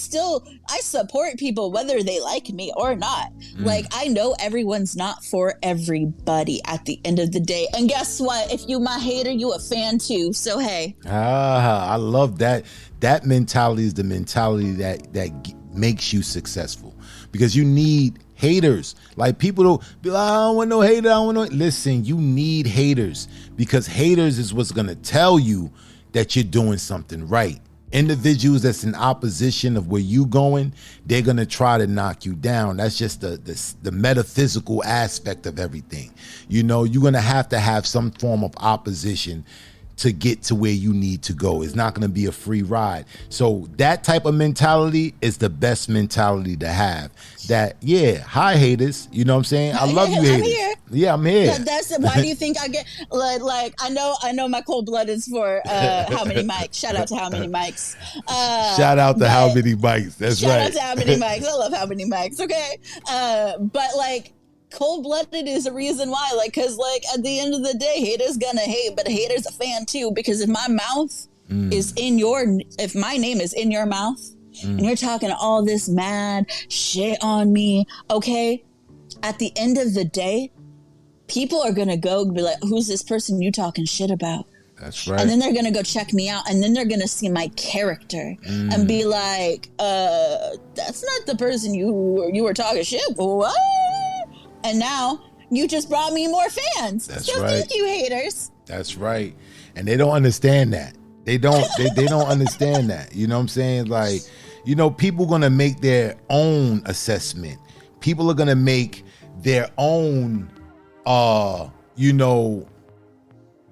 support people whether they like me or not. Like, I know everyone's not for everybody at the end of the day. And guess what? If you my hater, you a fan too. So hey. I love that. That mentality is the mentality that makes you successful, because you need haters. Like, people don't be like, I don't want no hater. I don't want no. Listen, you need haters, because haters is what's gonna tell you that you're doing something right. Individuals that's in opposition of where you going, they're gonna try to knock you down. That's just the metaphysical aspect of everything. You know, you're gonna have some form of opposition to get to where you need to go. It's not going to be a free ride. So that type of mentality is the best mentality to have. That, yeah, hi haters. You know what I'm saying? I love you, haters. I'm here. Yeah, I'm here. That's why do you think I get like I know my cold blood is for How Many Mics. Shout out to How Many Mics. Shout out to How Many Mics. That's right. Shout out to How Many Mics. I love How Many Mics. Okay. But like, cold-blooded is a reason why, like, because like at the end of the day, haters gonna hate, but a hater's a fan too, because if my mouth is if my name is in your mouth and you're talking all this mad shit on me, okay, at the end of the day, people are gonna go and be like, who's this person you talking shit about? That's right. And then they're gonna go check me out, and then they're gonna see my character and be like, that's not the person you were talking shit for. What? And now you just brought me more fans. That's so right. Thank you, haters. That's right. And they don't understand that. They don't understand that. You know what I'm saying? Like, you know, people gonna make their own assessment. People are gonna make their own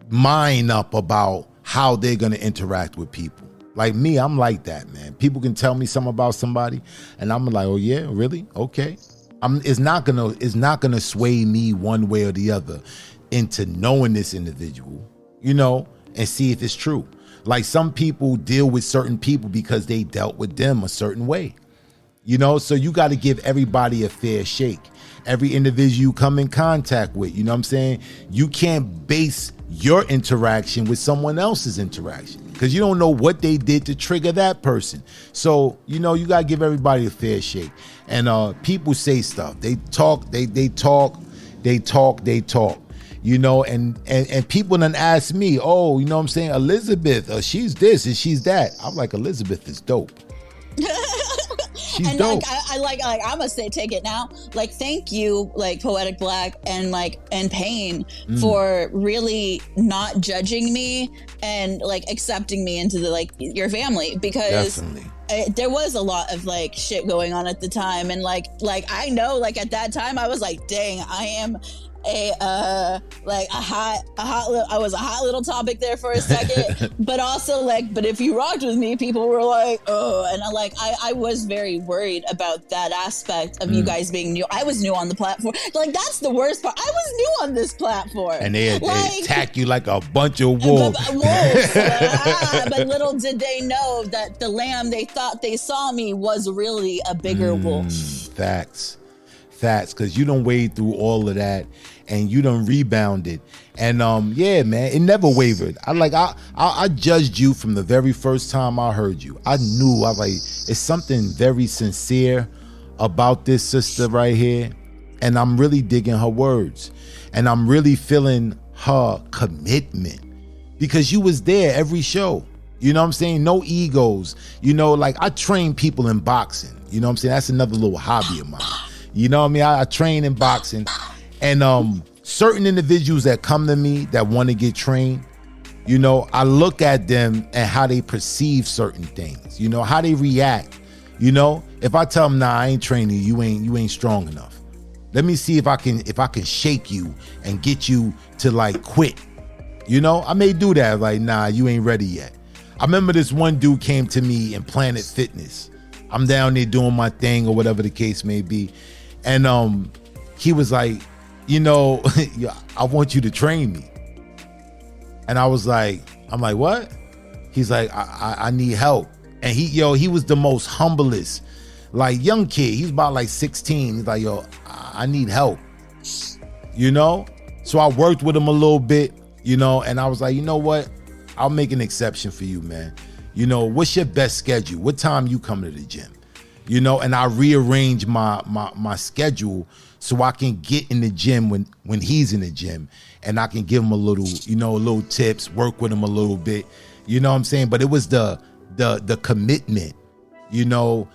mind up about how they're gonna interact with people. Like me, I'm like that, man. People can tell me something about somebody and I'm like, oh yeah, really? Okay. It's not gonna sway me one way or the other into knowing this individual, you know, and see if it's true. Like, some people deal with certain people because they dealt with them a certain way, you know. So you got to give everybody a fair shake. Every individual you come in contact with, you know what I'm saying? You can't base your interaction with someone else's interaction, because you don't know what they did to trigger that person. So, you know, you got to give everybody a fair shake. And people say stuff. They talk. You know, and people done ask me, oh, you know what I'm saying, Elisabeth, she's this and she's that. I'm like, Elisabeth is dope. She's and dope. Like I'm gonna say, take it now. Like, thank you, like Poetic Black and Pain for really not judging me and like accepting me into the your family, because there was a lot of like shit going on at the time, and like I know, like at that time I was like, dang, I am I was a hot little topic there for a second, but also but if you rocked with me, people were like, oh, and I was very worried about that aspect of you guys being new. I was new on the platform. That's the worst part. I was new on this platform. And they attack you like a bunch of wolves. But little did they know that the lamb they thought they saw me was really a bigger wolf. Facts, because you done wade through all of that and you done rebounded. And yeah, man, it never wavered. I judged you from the very first time I heard you. I knew, it's something very sincere about this sister right here. And I'm really digging her words. And I'm really feeling her commitment. Because you was there every show. You know what I'm saying? No egos. I train people in boxing. You know what I'm saying? That's another little hobby of mine. You know what I mean? I train in boxing. And certain individuals that come to me that want to get trained, I look at them and how they perceive certain things, how they react. If I tell them, nah, I ain't training you, you ain't strong enough. Let me see if I can shake you and get you to quit. I may do that. Nah, you ain't ready yet. I remember this one dude came to me in Planet Fitness. I'm down there doing my thing or whatever the case may be. And he was like, I want you to train me. And I'm like, what? He's like, I need help. And he was the most humblest, young kid. He's about 16. He's like, yo, I need help. So I worked with him a little bit, and I was like, you know what? I'll make an exception for you, man. What's your best schedule? What time you come to the gym? And I rearrange my schedule so I can get in the gym when he's in the gym, and I can give him a little tips, work with him a little bit. You know what I'm saying? But it was the commitment, I'm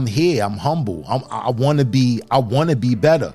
here, I'm humble. I want to be better,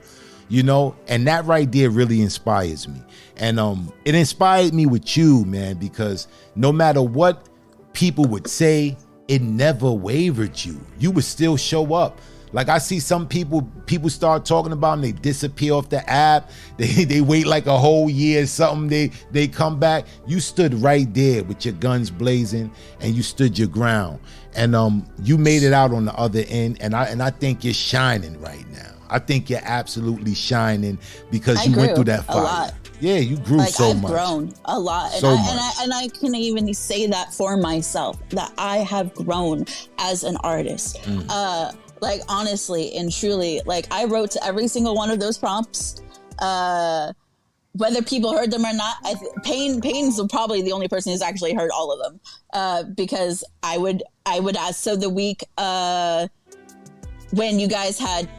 and that right there really inspires me. And it inspired me with you, man, because no matter what people would say, it never wavered you. You would still show up. I see some people start talking about them, they disappear off the app. They wait a whole year or something. They come back. You stood right there with your guns blazing and you stood your ground. And you made it out on the other end. And I think you're shining right now. I think you're absolutely shining because you went through that fire. A lot. Yeah, you grew so much. I've grown a lot. And I can even say that for myself, that I have grown as an artist. Honestly and truly, I wrote to every single one of those prompts. Whether people heard them or not, Payne's probably the only person who's actually heard all of them. Because I would ask, so the week when you guys had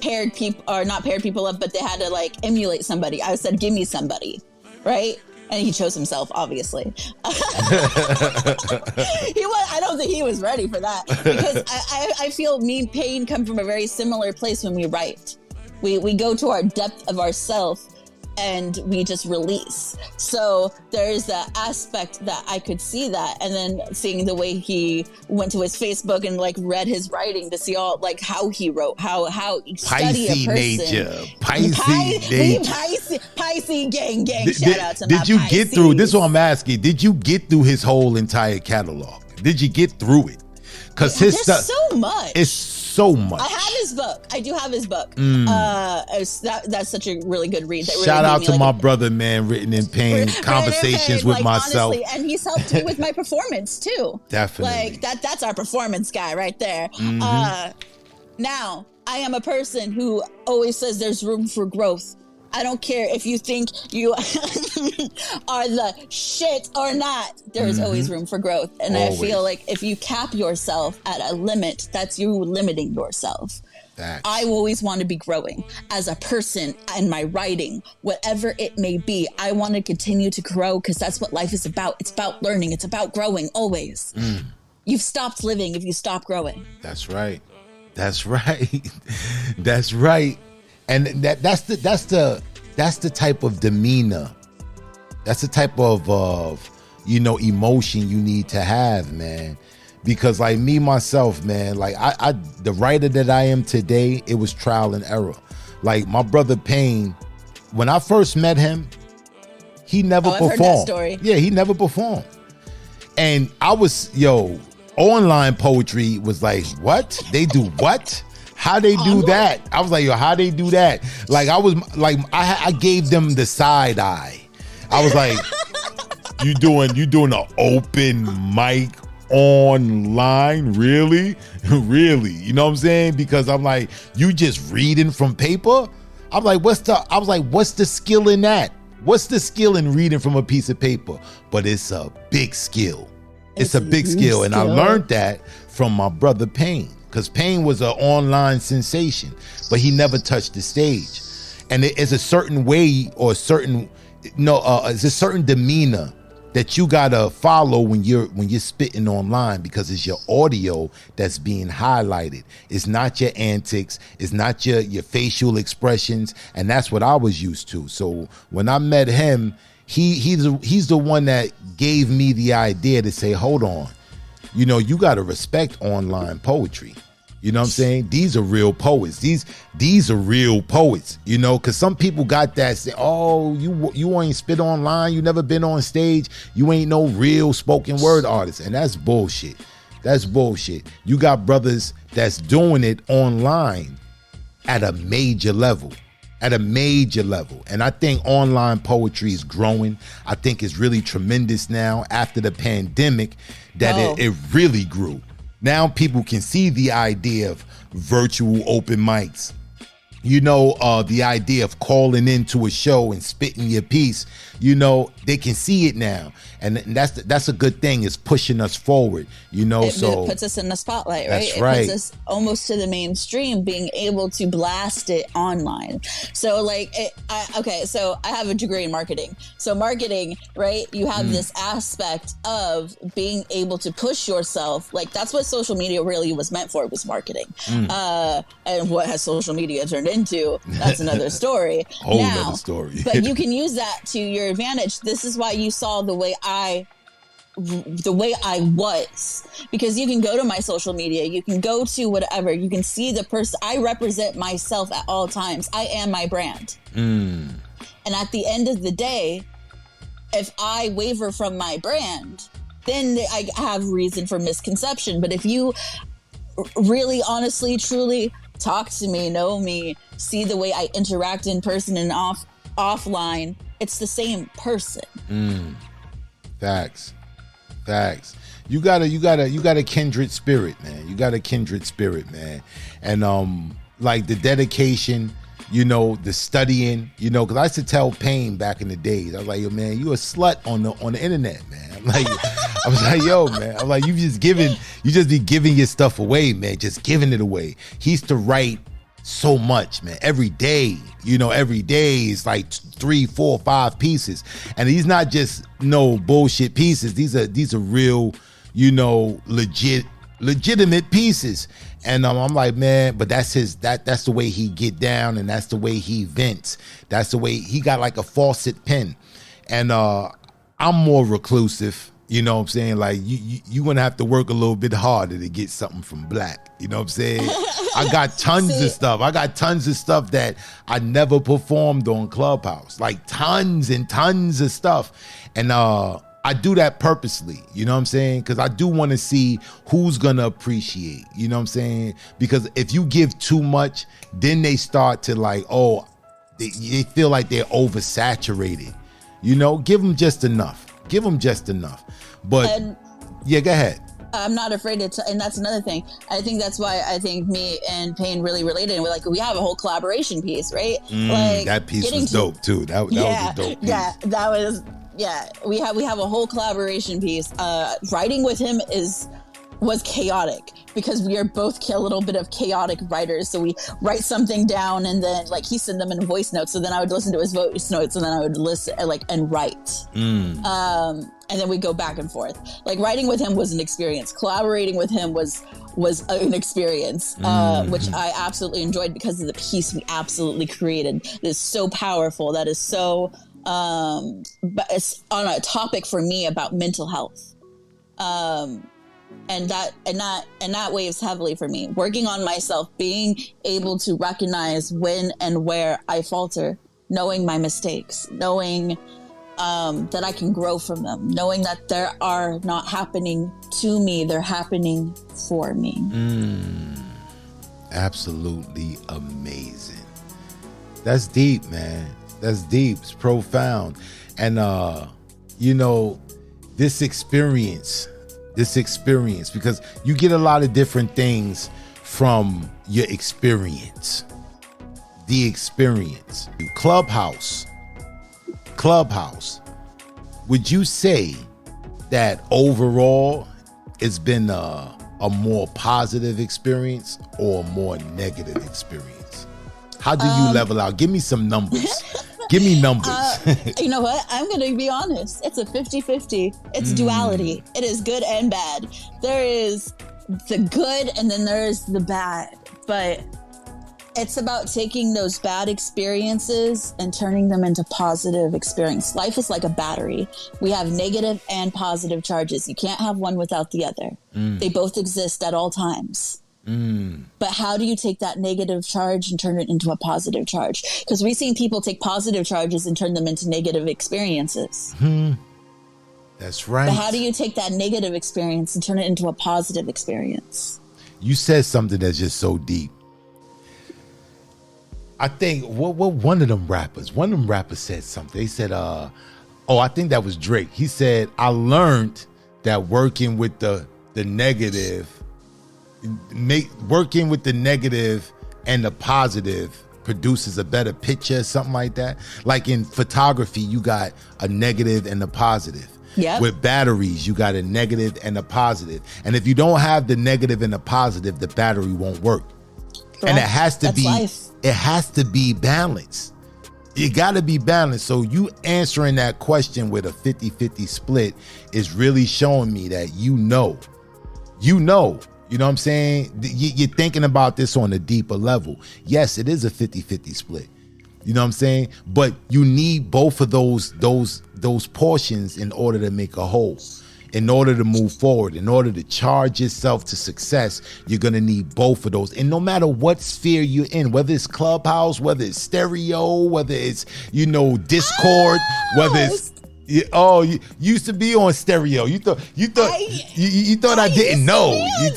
paired people, or not paired people up, but they had to emulate somebody, I said, give me somebody, right? And he chose himself, obviously. I don't think he was ready for that, because I feel me and Payne come from a very similar place when we write. We go to our depth of ourself and we just release. So there's that aspect that I could see that, and then seeing the way he went to his Facebook and read his writing to see all how he wrote, how study a person. Pisces gang. Shout out to Did you Pisces. get through this? Is what I'm asking. Did you get through his whole entire catalog? Did you get through it? Because his stuff, so much. It's so much. I have his book. I do have his book. That's such a really good read. That really Shout out to my brother, man, written in pain, conversations with myself. Honestly, and he's helped me with my performance too. Definitely. That's our performance guy right there. Now, I am a person who always says there's room for growth. I don't care if you think you are the shit or not. There's always room for growth. And always. I feel like if you cap yourself at a limit, that's you limiting yourself. Facts. I always want to be growing as a person in my writing, whatever it may be. I want to continue to grow because that's what life is about. It's about learning. It's about growing always. You've stopped living if you stop growing. That's right. That's right. That's right. And that's the type of demeanor. That's the type of emotion you need to have, man. Because me myself, man, I the writer that I am today, it was trial and error. Like my brother Payne, when I first met him, he never performed. I've heard that story. Yeah, he never performed. And I was, online poetry was like, what? They do what? How they do that? I was like, how they do that? Like I gave them the side eye. I was like, you doing an open mic online? Really? Really? You know what I'm saying? Because I'm like, you just reading from paper? I'm like, what's the skill in that? What's the skill in reading from a piece of paper? But it's a big skill. It's a big skill. And I learned that from my brother Payne, because Payne was an online sensation, but he never touched the stage. And it's a certain way or it's a certain demeanor that you gotta follow when you're spitting online, because it's your audio that's being highlighted. It's not your antics. It's not your facial expressions, and that's what I was used to. So when I met him, he's the one that gave me the idea to say, hold on, you gotta respect online poetry. You know what I'm saying? These are real poets. These are real poets, because some people got that say, oh, you ain't spit online, you never been on stage, you ain't no real spoken word artist. And that's bullshit. That's bullshit. You got brothers that's doing it online at a major level. And I think online poetry is growing. I think it's really tremendous now after the pandemic that it really grew. Now people can see the idea of virtual open mics. The idea of calling into a show and spitting your piece. They can see it now, and that's a good thing. It's pushing us forward. It puts us in the spotlight, right? That's right. It puts us almost to the mainstream, being able to blast it online. So so I have a degree in marketing. So marketing, right? You have this aspect of being able to push yourself. Like that's what social media really was meant for. Was marketing. And what has social media turned into? That's another story. Another story. But you can use that to your advantage. This is why you saw the way I was, because you can go to my social media, you can go to whatever, you can see the person. I represent myself at all times. I am my brand. And at the end of the day, if I waver from my brand, then I have reason for misconception. But if you really, honestly, truly talk to me, know me, see the way I interact in person and offline, it's the same person. Facts. You got a kindred spirit, man. You got a kindred spirit, man. And like the dedication, the studying, because I used to tell Payne back in the days, I was like, yo, man, you a slut on the internet, man. I was like, yo, man. I'm like, you just be giving your stuff away, man. Just giving it away. He used to write so much, man. Every day is like 3, 4, 5 pieces. And these not just no bullshit pieces. These are real, legitimate pieces. And I'm like, man, but that's the way he get down, and that's the way he vents. That's the way he got like a faucet pen. And I'm more reclusive. You know what I'm saying? Like you're gonna have to work a little bit harder to get something from Black. You know what I'm saying? I got tons of stuff. I got tons of stuff that I never performed on Clubhouse. Like tons and tons of stuff. And I do that purposely. You know what I'm saying? Because I do want to see who's gonna appreciate. You know what I'm saying? Because if you give too much, then they start to like, they feel like they're oversaturated. Give them just enough. But yeah, go ahead. I'm not afraid to, and that's another thing. I think that's why I think me and Payne really related. And we have a whole collaboration piece, right? That piece was dope too. That was a dope piece. Yeah, that was. Yeah, we have a whole collaboration piece. Writing with him was chaotic because we are both a little bit of chaotic writers. So we write something down and then he sent them in voice notes. So then I would listen to his voice notes and then I would listen and write. And then we go back and forth. Writing with him was an experience. Collaborating with him was an experience, which I absolutely enjoyed because of the piece we absolutely created. It is so powerful. That is so, but it's on a topic for me about mental health. And that weighs heavily for me. Working on myself, being able to recognize when and where I falter, knowing my mistakes, knowing that I can grow from them, knowing that they are not happening to me, they're happening for me. Absolutely amazing. That's deep, man. That's deep. It's profound. And this experience, because you get a lot of different things from your experience. The experience. Clubhouse. Would you say that overall it's been a more positive experience or a more negative experience? How do you level out? Give me some numbers. Give me numbers. You know what? I'm going to be honest. It's a 50-50. It's duality. It is good and bad. There is the good and then there is the bad. But it's about taking those bad experiences and turning them into positive experience. Life is like a battery. We have negative and positive charges. You can't have one without the other. They both exist at all times. But how do you take that negative charge and turn it into a positive charge? Because we've seen people take positive charges and turn them into negative experiences. That's right. But how do you take that negative experience and turn it into a positive experience? You said something that's just so deep. I think what one of them rappers said something. They said, I think that was Drake. He said, I learned that working with the negative and the positive produces a better picture, something like that. Like in photography, you got a negative and a positive. Yep. With batteries, you got a negative and a positive. And if you don't have the negative and the positive, the battery won't work. Correct. And it has to be balanced. You got to be balanced. So you answering that question with a 50-50 split is really showing me that you know what I'm saying? You're thinking about this on a deeper level. Yes, it is a 50-50 split. You know what I'm saying? But you need both of those portions in order to make a whole. In order to move forward, in order to charge yourself to success, you're going to need both of those. And no matter what sphere you're in, whether it's Clubhouse, whether it's stereo, whether it's, Discord, whether it's, you used to be on stereo. You thought I didn't know. You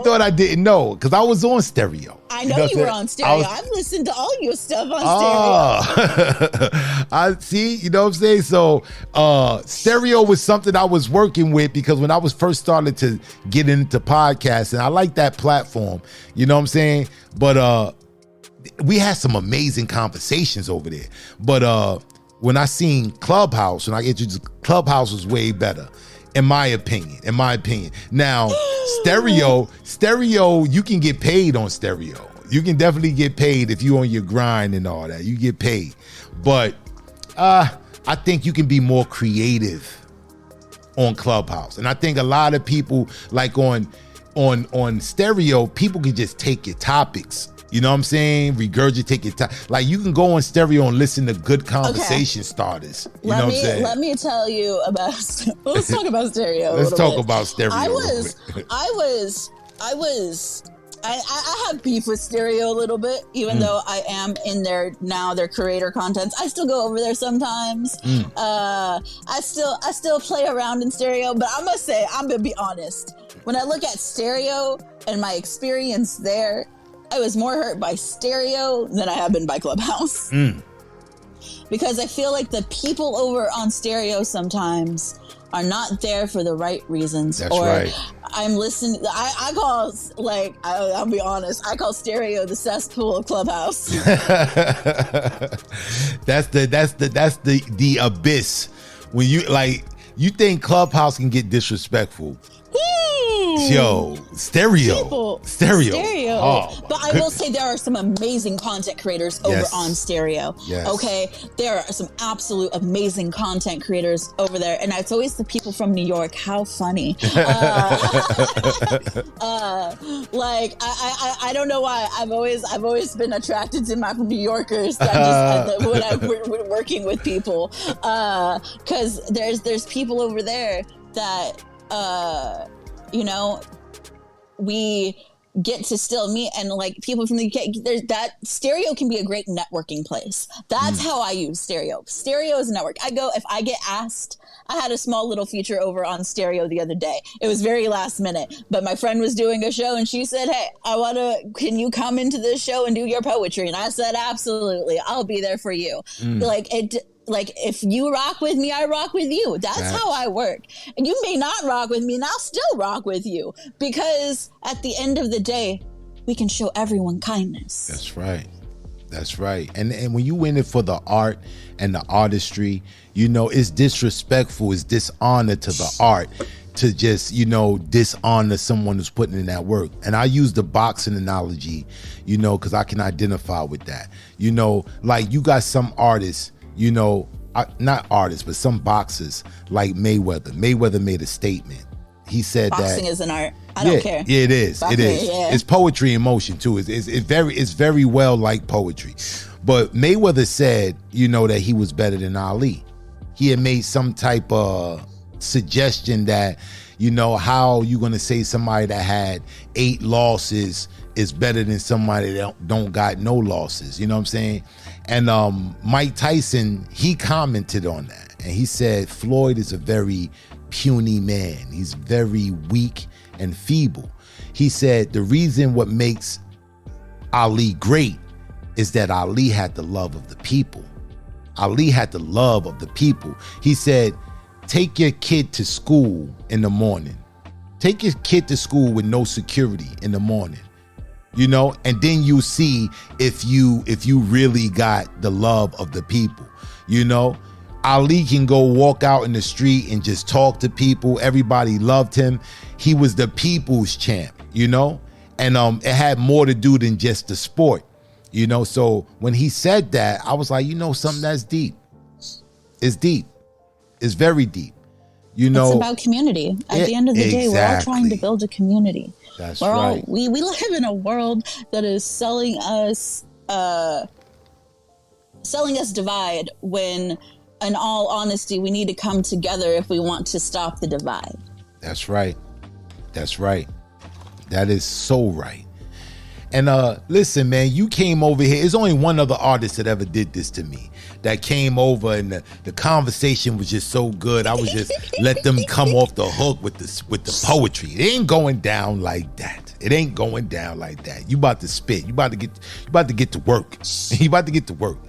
thought I didn't know because I was on stereo. I know you were on stereo. I've listened to all your stuff on stereo. I see. You know what I'm saying? So stereo was something I was working with because when I was first starting to get into podcasting, I like that platform. You know what I'm saying? But we had some amazing conversations over there. But when I seen Clubhouse, when I introduced Clubhouse, was way better, in my opinion. Now, stereo, you can get paid on stereo. You can definitely get paid if you on your grind and all that. You get paid. But I think you can be more creative on Clubhouse. And I think a lot of people, like on stereo, people can just take your topics. You know what I'm saying? Regurgitate your time. Like you can go on stereo and listen to good conversation starters. You know what I'm saying? Let me tell you about. Let's talk about stereo. Let's talk about stereo. I have beef with stereo a little bit, even though I am in their creator contents. I still go over there sometimes. I still play around in stereo, but I must say, I'm gonna be honest. When I look at stereo and my experience there, I was more hurt by stereo than I have been by Clubhouse. Because I feel like the people over on stereo sometimes are not there for the right reasons. That's right. I'm listening. I'll be honest. I call stereo the cesspool of Clubhouse. That's the abyss. When you think Clubhouse can get disrespectful. Yo, stereo. Oh, but I will say there are some amazing content creators over on stereo. Yes. Okay, there are some absolute amazing content creators over there, and it's always the people from New York. How funny! I don't know why. I've always been attracted to my New Yorkers. When I'm working with people, because there's people over there that you know, we get to still meet, and like people from the UK, that Stereo can be a great networking place. That's how I use Stereo. Stereo is a network. If I get asked, I had a small little feature over on Stereo the other day. It was very last minute, but my friend was doing a show and she said, hey, can you come into this show and do your poetry? And I said, absolutely. I'll be there for you. Like if you rock with me, I rock with you. That's how I work. And you may not rock with me, and I'll still rock with you, because at the end of the day, we can show everyone kindness. That's right. That's right. And when you in it for the art and the artistry, you know, it's disrespectful, it's dishonor to the art to just, you know, dishonor someone who's putting in that work. And I use the boxing analogy, you know, because I can identify with that. You know, like you got some artists, you know, not artists, but some boxers like Mayweather. Mayweather made a statement. He said boxing is an art. I don't care. Yeah, it is. Boxing, it is. Yeah. It's poetry in motion too. It's very well like poetry. But Mayweather said, you know, that he was better than Ali. He had made some type of suggestion that, you know, how you gonna say somebody that had 8 losses is better than somebody that don't got no losses. You know what I'm saying? And Mike Tyson, he commented on that, and he said Floyd is a very puny man. He's very weak and feeble. He said the reason what makes Ali great is that Ali had the love of the people. Ali had the love of the people. He said, take your kid to school in the morning. Take your kid to school with no security in the morning. You know, and then you see if you really got the love of the people. You know, Ali can go walk out in the street and just talk to people. Everybody loved him. He was the people's champ, you know, and it had more to do than just the sport, you know. So when he said that, I was like, you know, something that's deep. It's deep. It's very deep. You know, it's about community. At the end of the day, we're all trying to build a community. That's right. We live in a world that is selling us divide, when in all honesty, we need to come together if we want to stop the divide. That's right. That's right. That is so right. And listen, man, you came over here. There's only one other artist that ever did this to me, that came over, and the conversation was just so good. I was just let them come off the hook with the poetry. It ain't going down like that. It ain't going down like that. You about to spit. You about to get to work. You about to get to work.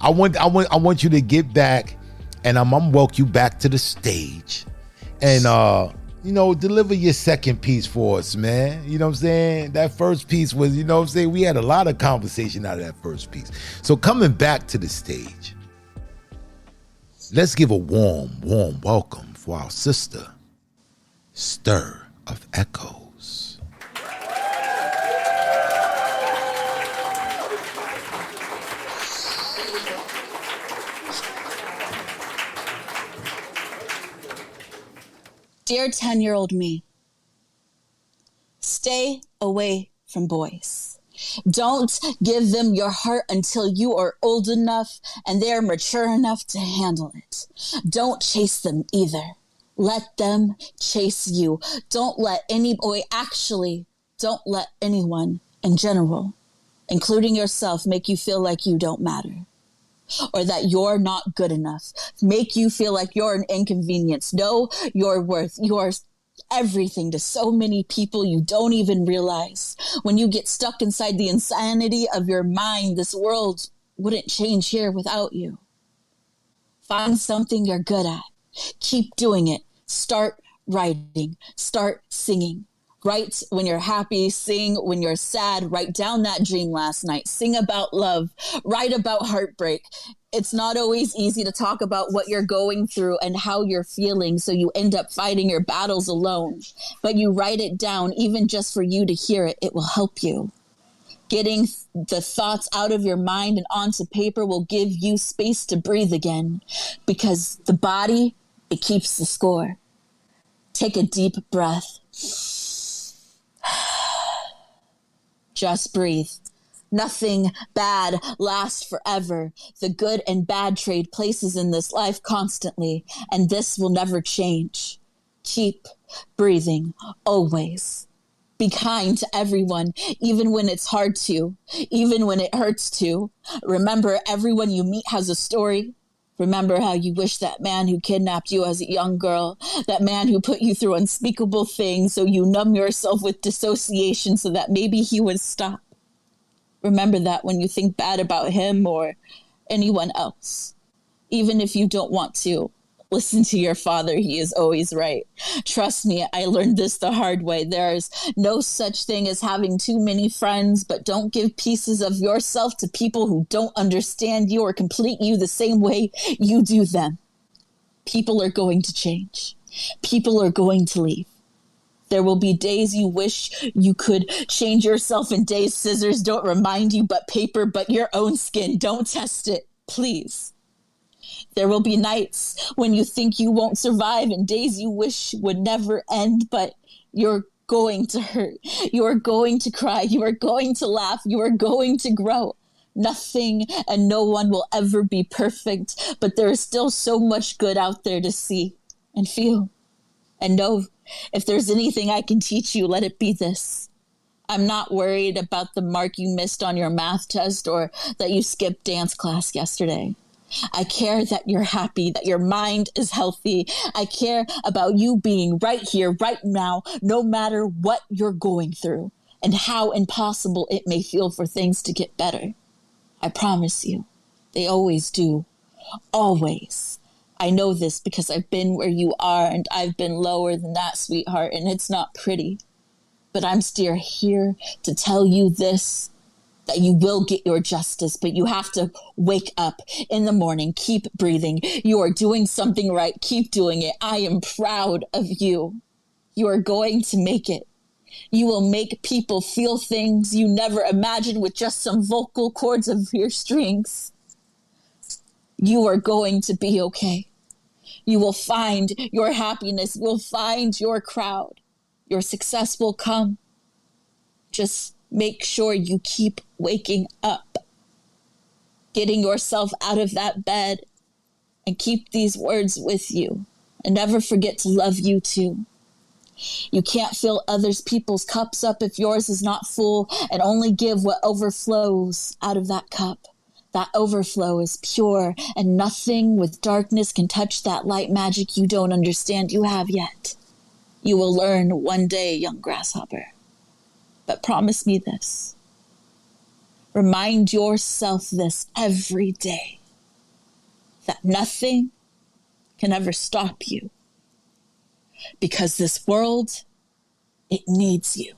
I want you to get back, and I'm gonna welcome you back to the stage, and you know, deliver your second piece for us, man. You know what I'm saying? That first piece was, you know what I'm saying, we had a lot of conversation out of that first piece. So coming back to the stage, let's give a warm welcome for our sister, Stir of Echoes. Dear 10-year-old me, stay away from boys. Don't give them your heart until you are old enough and they are mature enough to handle it. Don't chase them either. Let them chase you. Don't let anyone in general, including yourself, make you feel like you don't matter, or that you're not good enough, make you feel like you're an inconvenience. Know your worth. You are everything to so many people you don't even realize. When you get stuck inside the insanity of your mind, this world wouldn't change here without you. Find something you're good at. Keep doing it. Start writing. Start singing. Write when you're happy, sing when you're sad, write down that dream last night, sing about love, write about heartbreak. It's not always easy to talk about what you're going through and how you're feeling, so you end up fighting your battles alone. But you write it down, even just for you to hear it, it will help you. Getting the thoughts out of your mind and onto paper will give you space to breathe again, because the body, it keeps the score. Take a deep breath. Just breathe. Nothing bad lasts forever. The good and bad trade places in this life constantly, and this will never change. Keep breathing, always. Be kind to everyone, even when it's hard to, even when it hurts to. Remember, everyone you meet has a story. Remember how you wish that man who kidnapped you as a young girl, that man who put you through unspeakable things so you numb yourself with dissociation so that maybe he would stop. Remember that when you think bad about him or anyone else. Even if you don't want to, listen to your father. He is always right. Trust me, I learned this the hard way. There is no such thing as having too many friends, but don't give pieces of yourself to people who don't understand you or complete you the same way you do them. People are going to change. People are going to leave. There will be days you wish you could change yourself, and days scissors don't remind you, but paper, but your own skin. Don't test it, please. There will be nights when you think you won't survive and days you wish would never end, but you're going to hurt. You are going to cry. You are going to laugh. You are going to grow. Nothing and no one will ever be perfect, but there is still so much good out there to see and feel and know. If there's anything I can teach you, let it be this. I'm not worried about the mark you missed on your math test or that you skipped dance class yesterday. I care that you're happy, that your mind is healthy. I care about you being right here, right now, no matter what you're going through and how impossible it may feel for things to get better. I promise you, they always do. Always. I know this because I've been where you are and I've been lower than that, sweetheart, and it's not pretty. But I'm still here to tell you this, that you will get your justice, but you have to wake up in the morning, keep breathing. You are doing something right. Keep doing it. I am proud of you. You are going to make it. You will make people feel things you never imagined with just some vocal cords of your strings. You are going to be okay. You will find your happiness. You will find your crowd. Your success will come. Just make sure you keep waking up, getting yourself out of that bed, and keep these words with you. And never forget to love you too. You can't fill others people's cups up if yours is not full, and only give what overflows out of that cup. That overflow is pure, and nothing with darkness can touch that light magic you don't understand you have yet. You will learn one day, young grasshopper. But promise me this. Remind yourself this every day, that nothing can ever stop you. Because this world, it needs you.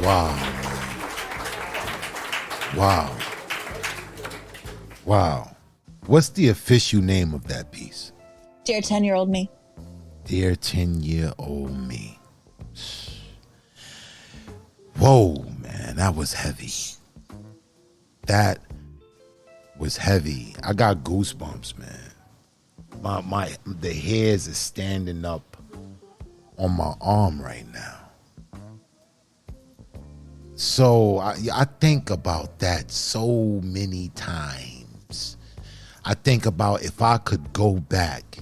Wow. Wow. Wow. What's the official name of that piece? Dear 10-year-old me. Dear 10-year-old me. Whoa, man, that was heavy. That was heavy. I got goosebumps, man. The hairs are standing up on my arm right now. So I think about that so many times. I think about if I could go back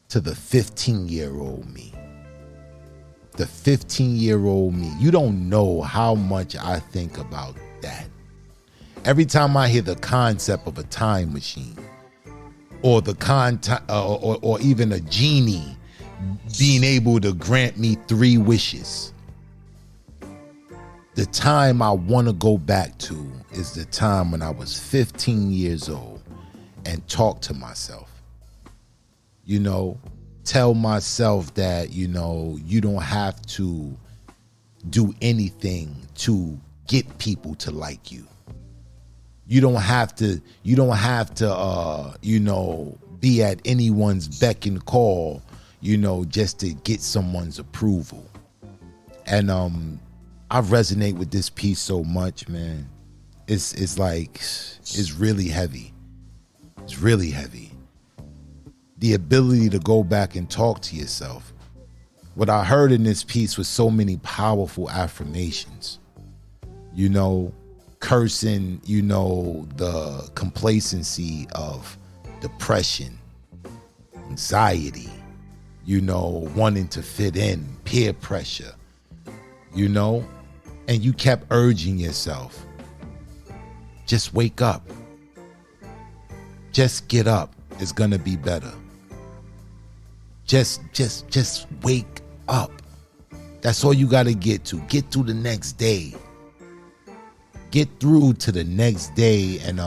to the 15-year-old me. The 15-year-old me. You don't know how much I think about that. Every time I hear the concept of a time machine, or or even a genie being able to grant me 3 wishes, the time I want to go back to is the time when I was 15 years old and talk to myself. You know, tell myself that, you know, you don't have to do anything to get people to like you. You don't have to, you know, be at anyone's beck and call, you know, just to get someone's approval. And I resonate with this piece so much, man. It's like, it's really heavy. It's really heavy. The ability to go back and talk to yourself. What I heard in this piece was so many powerful affirmations. You know, cursing, you know, the complacency of depression, anxiety, you know, wanting to fit in, peer pressure, you know, and you kept urging yourself, just wake up. Just get up. It's gonna be better. Just wake up. That's all you gotta get to. Get through the next day. Get through to the next day, and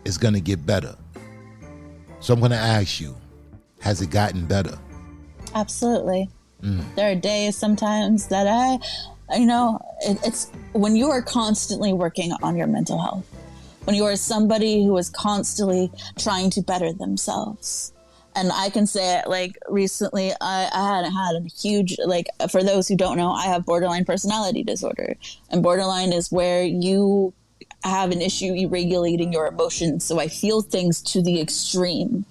it's gonna get better. So I'm gonna ask you, has it gotten better? Absolutely. There are days sometimes that it's when you are constantly working on your mental health, when you are somebody who is constantly trying to better themselves. And I can say, like, recently I had a huge, like, for those who don't know, I have borderline personality disorder. And borderline is where you have an issue regulating your emotions. So I feel things to the extreme.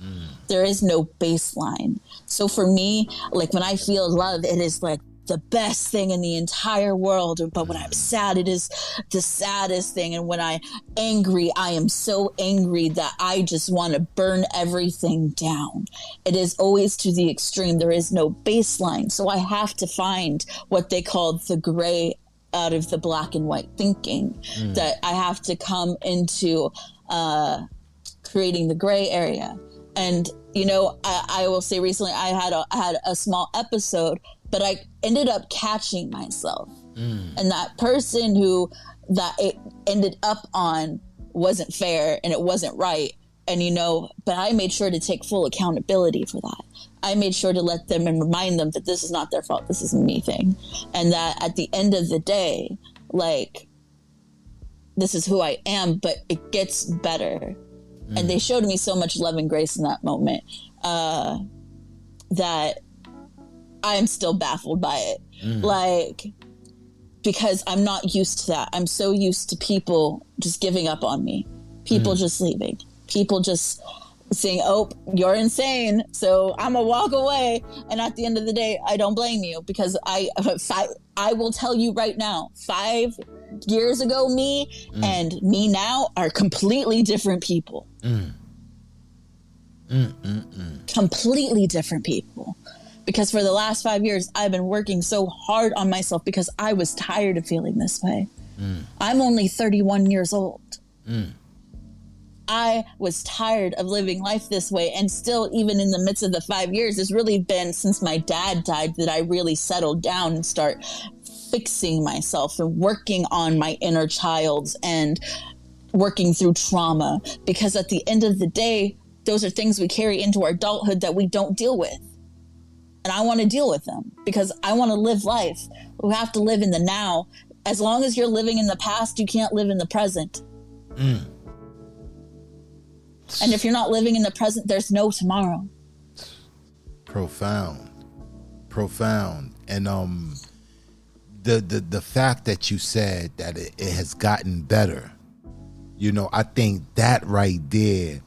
There is no baseline. So for me, like, when I feel love, it is like the best thing in the entire world. But when I'm sad, it is the saddest thing. And when I'm angry, I am so angry that I just want to burn everything down. It is always to the extreme. There is no baseline. So I have to find what they call the gray out of the black and white thinking, that I have to come into creating the gray area. And, you know, I will say recently I had a small episode, but I ended up catching myself. And that person that it ended up on wasn't fair and it wasn't right. And, you know, but I made sure to take full accountability for that. I made sure to let them and remind them that this is not their fault. This is a me thing. And that at the end of the day, like, this is who I am, but it gets better. And they showed me so much love and grace in that moment that I'm still baffled by it. Like, because I'm not used to that. I'm so used to people just giving up on me. People just leaving. People just saying, oh, you're insane, so I'm gonna walk away. And at the end of the day, I don't blame you, because I will tell you right now, 5 years ago me and me now are completely different people. Completely different people. Because for the last 5 years, I've been working so hard on myself because I was tired of feeling this way. I'm only 31 years old. I was tired of living life this way. And still, even in the midst of the 5 years, it's really been since my dad died that I really settled down and start fixing myself and working on my inner child and working through trauma. Because at the end of the day, those are things we carry into our adulthood that we don't deal with. And I want to deal with them because I want to live life. We have to live in the now. As long as you're living in the past, you can't live in the present. And if you're not living in the present, there's no tomorrow. Profound. And the fact that you said that it has gotten better, you know, I think that right there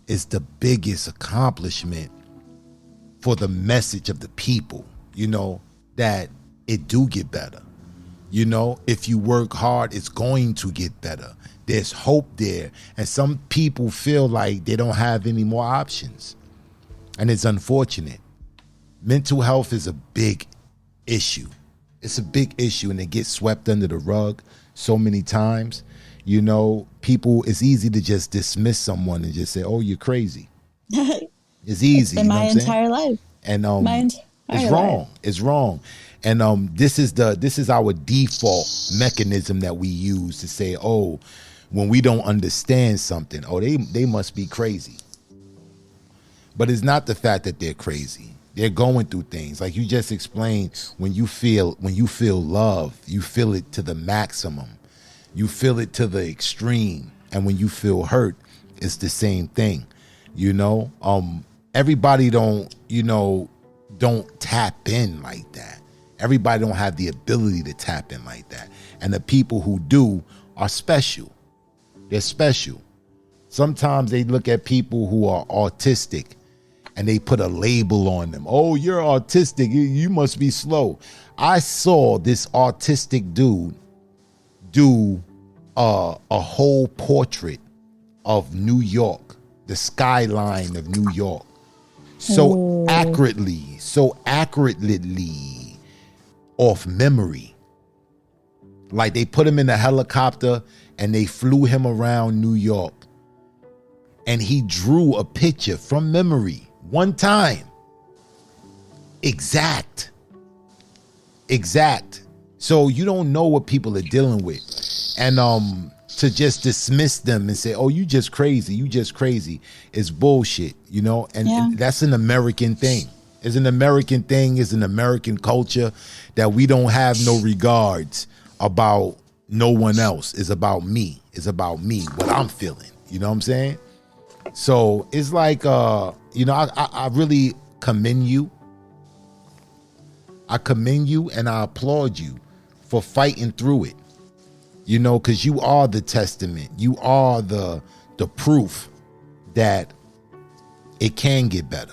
is the biggest accomplishment for the message of the people, you know, that it do get better. You know, if you work hard, it's going to get better. There's hope there. And some people feel like they don't have any more options. And it's unfortunate. Mental health is a big issue. It's a big issue, and it gets swept under the rug so many times. You know, people, it's easy to just dismiss someone and just say, oh, you're crazy. It's easy. In my entire life. And it's wrong. It's wrong. And this is our default mechanism that we use to say, oh, when we don't understand something, oh, they must be crazy. But it's not the fact that they're crazy. They're going through things. Like you just explained, when you feel love, you feel it to the maximum. You feel it to the extreme. And when you feel hurt, it's the same thing. You know, everybody don't tap in like that. Everybody don't have the ability to tap in like that. And the people who do are special. They're special. Sometimes they look at people who are autistic and they put a label on them. Oh, you're autistic. You must be slow. I saw this autistic dude do a whole portrait of New York, the skyline of New York, so accurately off memory. Like they put him in a helicopter and they flew him around New York, and he drew a picture from memory one time. Exact. So you don't know what people are dealing with. And to just dismiss them and say, oh, you just crazy is bullshit, you know? And that's an American thing. It's an American thing, it's an American culture that we don't have no regards about no one else. It's about me. It's about me, what I'm feeling. You know what I'm saying? So it's like, you know, I really commend you. I commend you and I applaud you for fighting through it. You know, because you are the testament. You are the proof that it can get better.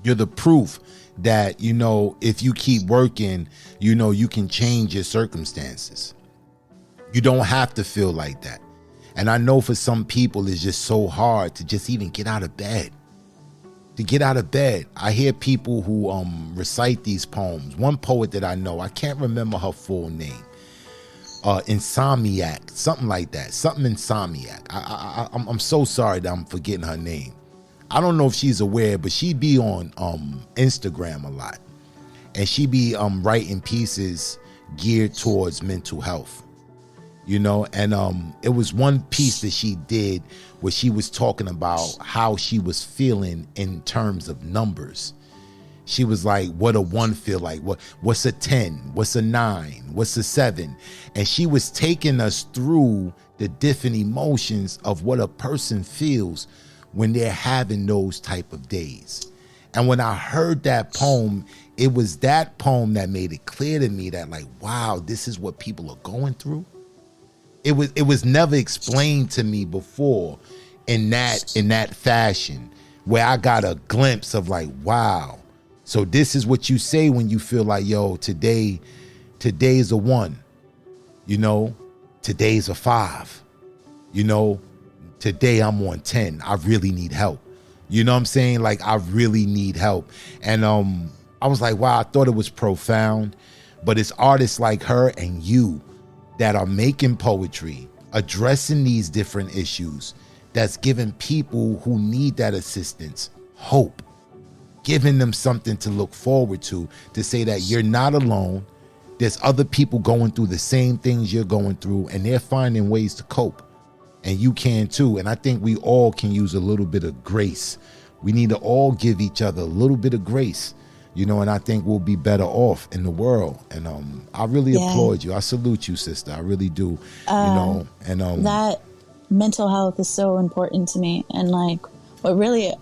You're the proof that, you know, if you keep working, you know, you can change your circumstances. You don't have to feel like that. And I know for some people it's just so hard to just even get out of bed. To get out of bed. I hear people who recite these poems. One poet that I know, I can't remember her full name. Insomniac, something like that. Something Insomniac. I'm so sorry that I'm forgetting her name. I don't know if she's aware, but she be on Instagram a lot. And she be writing pieces geared towards mental health. You know, and it was one piece that she did where she was talking about how she was feeling in terms of numbers. She was like, what a 1 feel like? What's a 10? What's a 9? What's a 7? And she was taking us through the different emotions of what a person feels when they're having those type of days. And when I heard that poem, it was that poem that made it clear to me that, like, wow, this is what people are going through. It was never explained to me before in that fashion, where I got a glimpse of like, wow. So this is what you say when you feel like, yo, today's a 1, you know, today's a 5, you know, today I'm on 10. I really need help. You know what I'm saying? Like, I really need help. And I was like, wow, I thought it was profound. But it's artists like her and you that are making poetry, addressing these different issues, that's giving people who need that assistance hope, giving them something to look forward to say that you're not alone. There's other people going through the same things you're going through, and they're finding ways to cope. And you can too. And I think we all can use a little bit of grace. We need to all give each other a little bit of grace, you know, and I think we'll be better off in the world. And I really applaud you. I salute you, sister. I really do. You know, and that mental health is so important to me. And like, what really,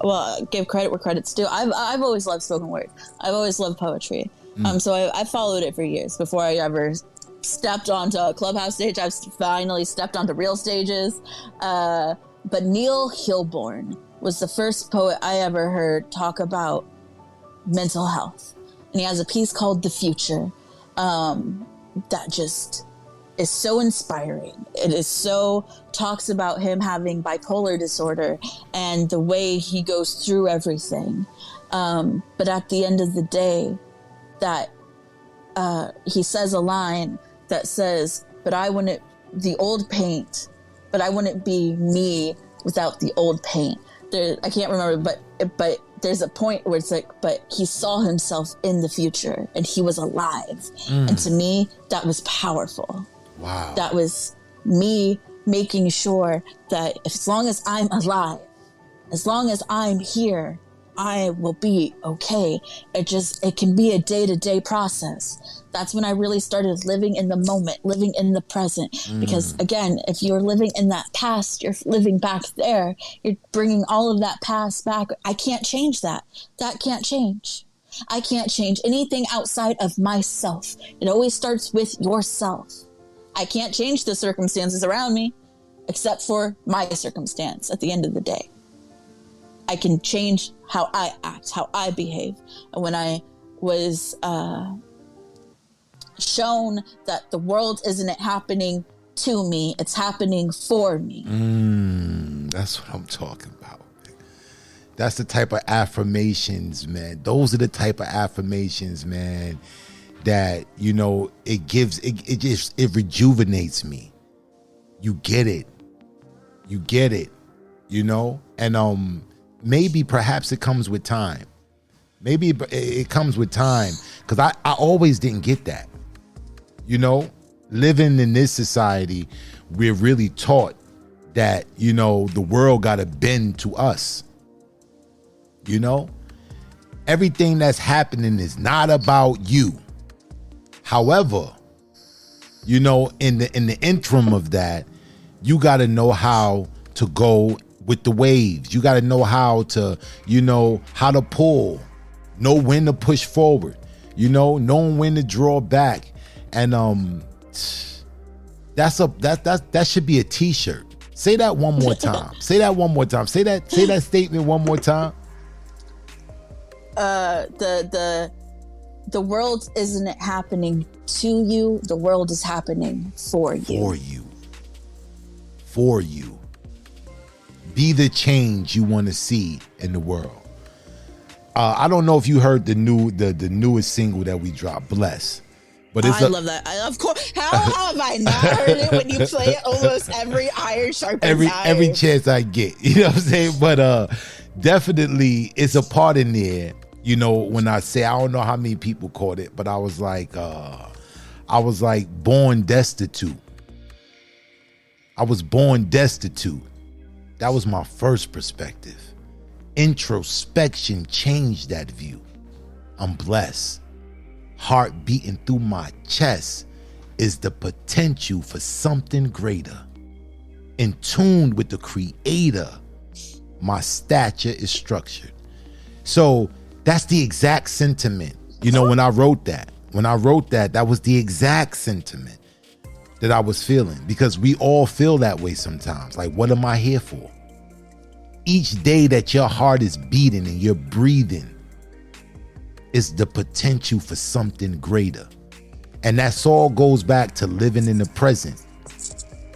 give credit where credit's due. I've always loved spoken word. I've always loved poetry. So I followed it for years before I ever stepped onto a Clubhouse stage. I've finally stepped onto real stages. But Neil Hilborn was the first poet I ever heard talk about mental health. And he has a piece called The Future that just is so inspiring. It is so, talks about him having bipolar disorder and the way he goes through everything. But at the end of the day, that he says a line that says, but I wouldn't, the old paint, but I wouldn't be me without the old paint. I can't remember, but there's a point where it's like, but he saw himself in the future and he was alive. And to me, that was powerful. Wow. That was me making sure that as long as I'm alive, as long as I'm here, I will be okay. It can be a day-to-day process. That's when I really started living in the moment, living in the present. Because again, if you're living in that past, you're living back there. You're bringing all of that past back. I can't change that. That can't change. I can't change anything outside of myself. It always starts with yourself. I can't change the circumstances around me except for my circumstance at the end of the day. I can change how I act, how I behave. And when I was shown that the world isn't happening to me. It's happening for me. That's what I'm talking about. That's the type of affirmations, man. Those are the type of affirmations, man, that, you know, it rejuvenates me. You get it, you know? And maybe perhaps it comes with time. Maybe it comes with time, because I always didn't get that. You know, living in this society, we're really taught that, you know, the world got to bend to us. You know, everything that's happening is not about you. However, you know, in the interim of that, you got to know how to go with the waves. You got to know how to, you know, how to pull, know when to push forward, you know, knowing when to draw back. And that should be a t-shirt. Say that one more time. Say that one more time. Say that statement one more time. The world isn't happening to you. The world is happening for you. For you. Be the change you want to see in the world. I don't know if you heard the newest single that we dropped, Bless. But I love that. Of course. How have I not heard it when you play it almost every iron sharpens iron? Every chance I get. You know what I'm saying? But definitely it's a part in there. You know, when I say, I don't know how many people caught it, but I was like born destitute. I was born destitute. That was my first perspective. Introspection changed that view. I'm blessed. Heart beating through my chest is the potential for something greater. In tune with the Creator, my stature is structured. So that's the exact sentiment. You know, when I wrote that, that was the exact sentiment that I was feeling, because we all feel that way sometimes. Like, what am I here for? Each day that your heart is beating and you're breathing is the potential for something greater. And that's all goes back to living in the present.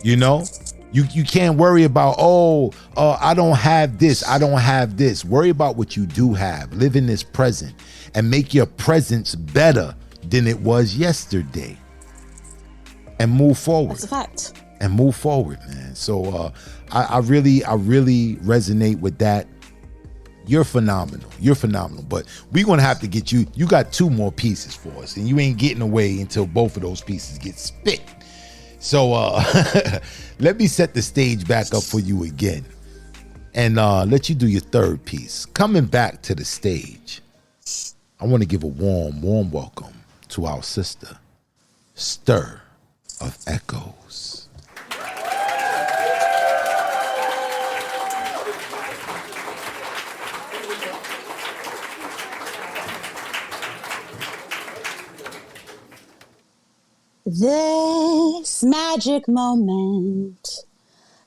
You know, you can't worry about, I don't have this. I don't have this. Worry about what you do have. Live in this present and make your presence better than it was yesterday. And move forward. That's a fact. And move forward, man. So I really resonate with that. You're phenomenal. But we're going to have to get you. You got 2 more pieces for us, and you ain't getting away until both of those pieces get spit. So let me set the stage back up for you again and let you do your 3rd piece. Coming back to the stage, I want to give a warm welcome to our sister, Stir of Echoes. This magic moment,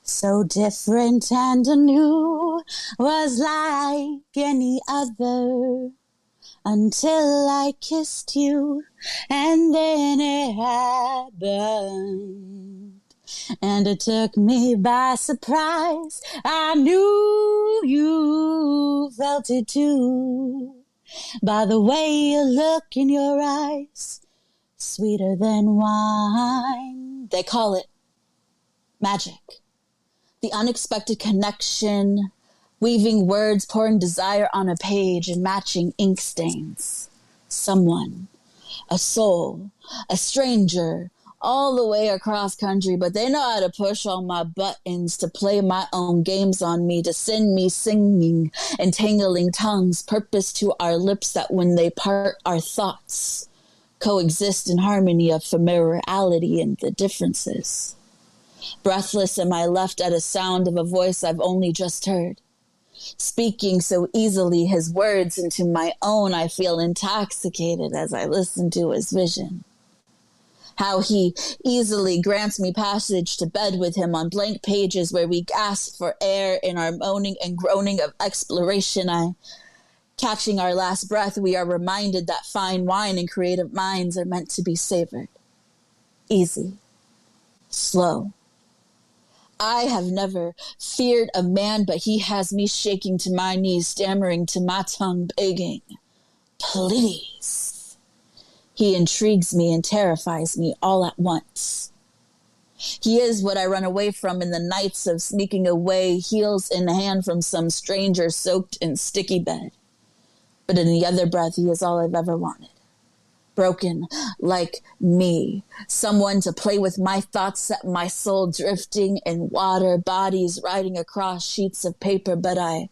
so different and anew, was like any other until I kissed you, and then it happened, and it took me by surprise. I knew you felt it too, by the way you look in your eyes. Sweeter than wine. They call it magic. The unexpected connection, weaving words, pouring desire on a page and matching ink stains. Someone, a soul, a stranger, all the way across country, but they know how to push all my buttons, to play my own games on me, to send me singing and tangling tongues, purpose to our lips that when they part, our thoughts coexist in harmony of familiarity and the differences. Breathless am I left at a sound of a voice I've only just heard. Speaking so easily his words into my own, I feel intoxicated as I listen to his vision. How he easily grants me passage to bed with him on blank pages where we gasp for air in our moaning and groaning of exploration. Catching our last breath, we are reminded that fine wine and creative minds are meant to be savored. Easy. slow. I have never feared a man, but he has me shaking to my knees, stammering to my tongue, begging, please. He intrigues me and terrifies me all at once. He is what I run away from in the nights of sneaking away, heels in hand from some stranger soaked in sticky bed. But in the other breath, he is all I've ever wanted. Broken like me, someone to play with my thoughts, set my soul drifting in water, bodies riding across sheets of paper, but I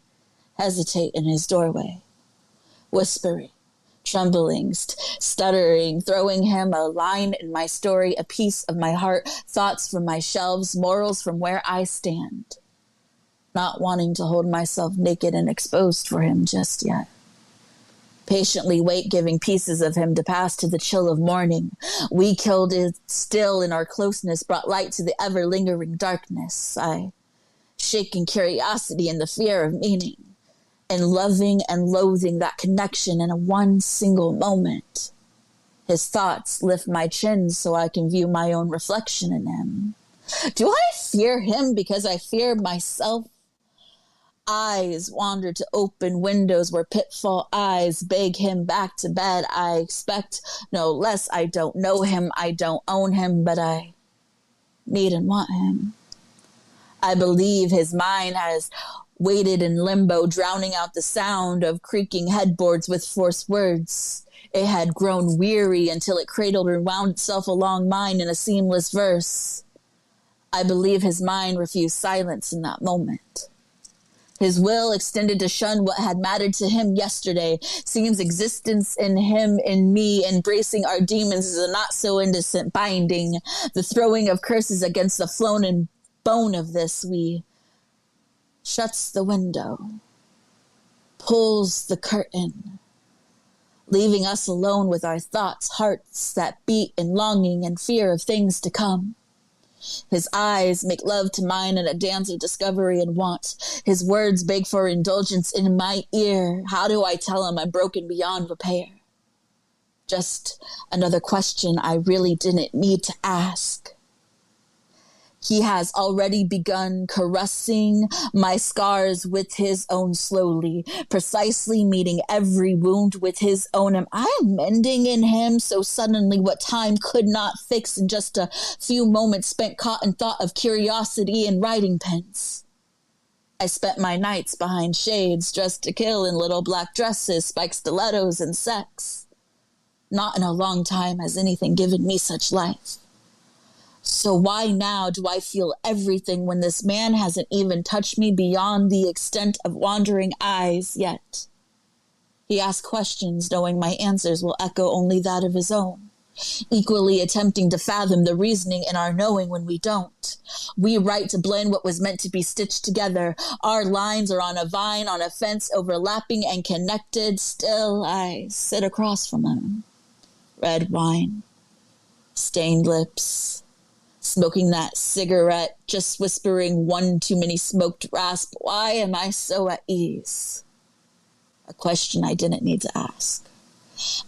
hesitate in his doorway, whispering, trembling, stuttering, throwing him a line in my story, a piece of my heart, thoughts from my shelves, morals from where I stand, not wanting to hold myself naked and exposed for him just yet. Patiently wait, giving pieces of him to pass to the chill of morning. We killed it still in our closeness, brought light to the ever-lingering darkness. I shake in curiosity and the fear of meaning, and loving and loathing that connection in a one single moment. His thoughts lift my chin so I can view my own reflection in him. Do I fear him because I fear myself? Eyes wander to open windows where pitfall eyes beg him back to bed. I expect no less. I don't know him. I don't own him, but I need and want him. I believe his mind has waited in limbo, drowning out the sound of creaking headboards with forced words. It had grown weary until it cradled and wound itself along mine in a seamless verse. I believe his mind refused silence in that moment. His will extended to shun what had mattered to him yesterday. Seems existence in him, in me, embracing our demons is a not-so-innocent binding. The throwing of curses against the flown and bone of this, we shuts the window, pulls the curtain, leaving us alone with our thoughts, hearts that beat in longing and fear of things to come. His eyes make love to mine in a dance of discovery and want. His words beg for indulgence in my ear. How do I tell him I'm broken beyond repair? Just another question I really didn't need to ask. He has already begun caressing my scars with his own slowly, precisely meeting every wound with his own. Am I mending in him so suddenly what time could not fix in just a few moments spent caught in thought of curiosity and writing pens? I spent my nights behind shades, dressed to kill in little black dresses, spiked stilettos, and sex. Not in a long time has anything given me such life. So why now do I feel everything when this man hasn't even touched me beyond the extent of wandering eyes yet? He asks questions, knowing my answers will echo only that of his own, equally attempting to fathom the reasoning in our knowing when we don't. We write to blend what was meant to be stitched together. Our lines are on a vine, on a fence, overlapping and connected. Still, I sit across from him. Red wine, stained lips, smoking that cigarette, just whispering one too many smoked rasp. Why am I so at ease? A question I didn't need to ask.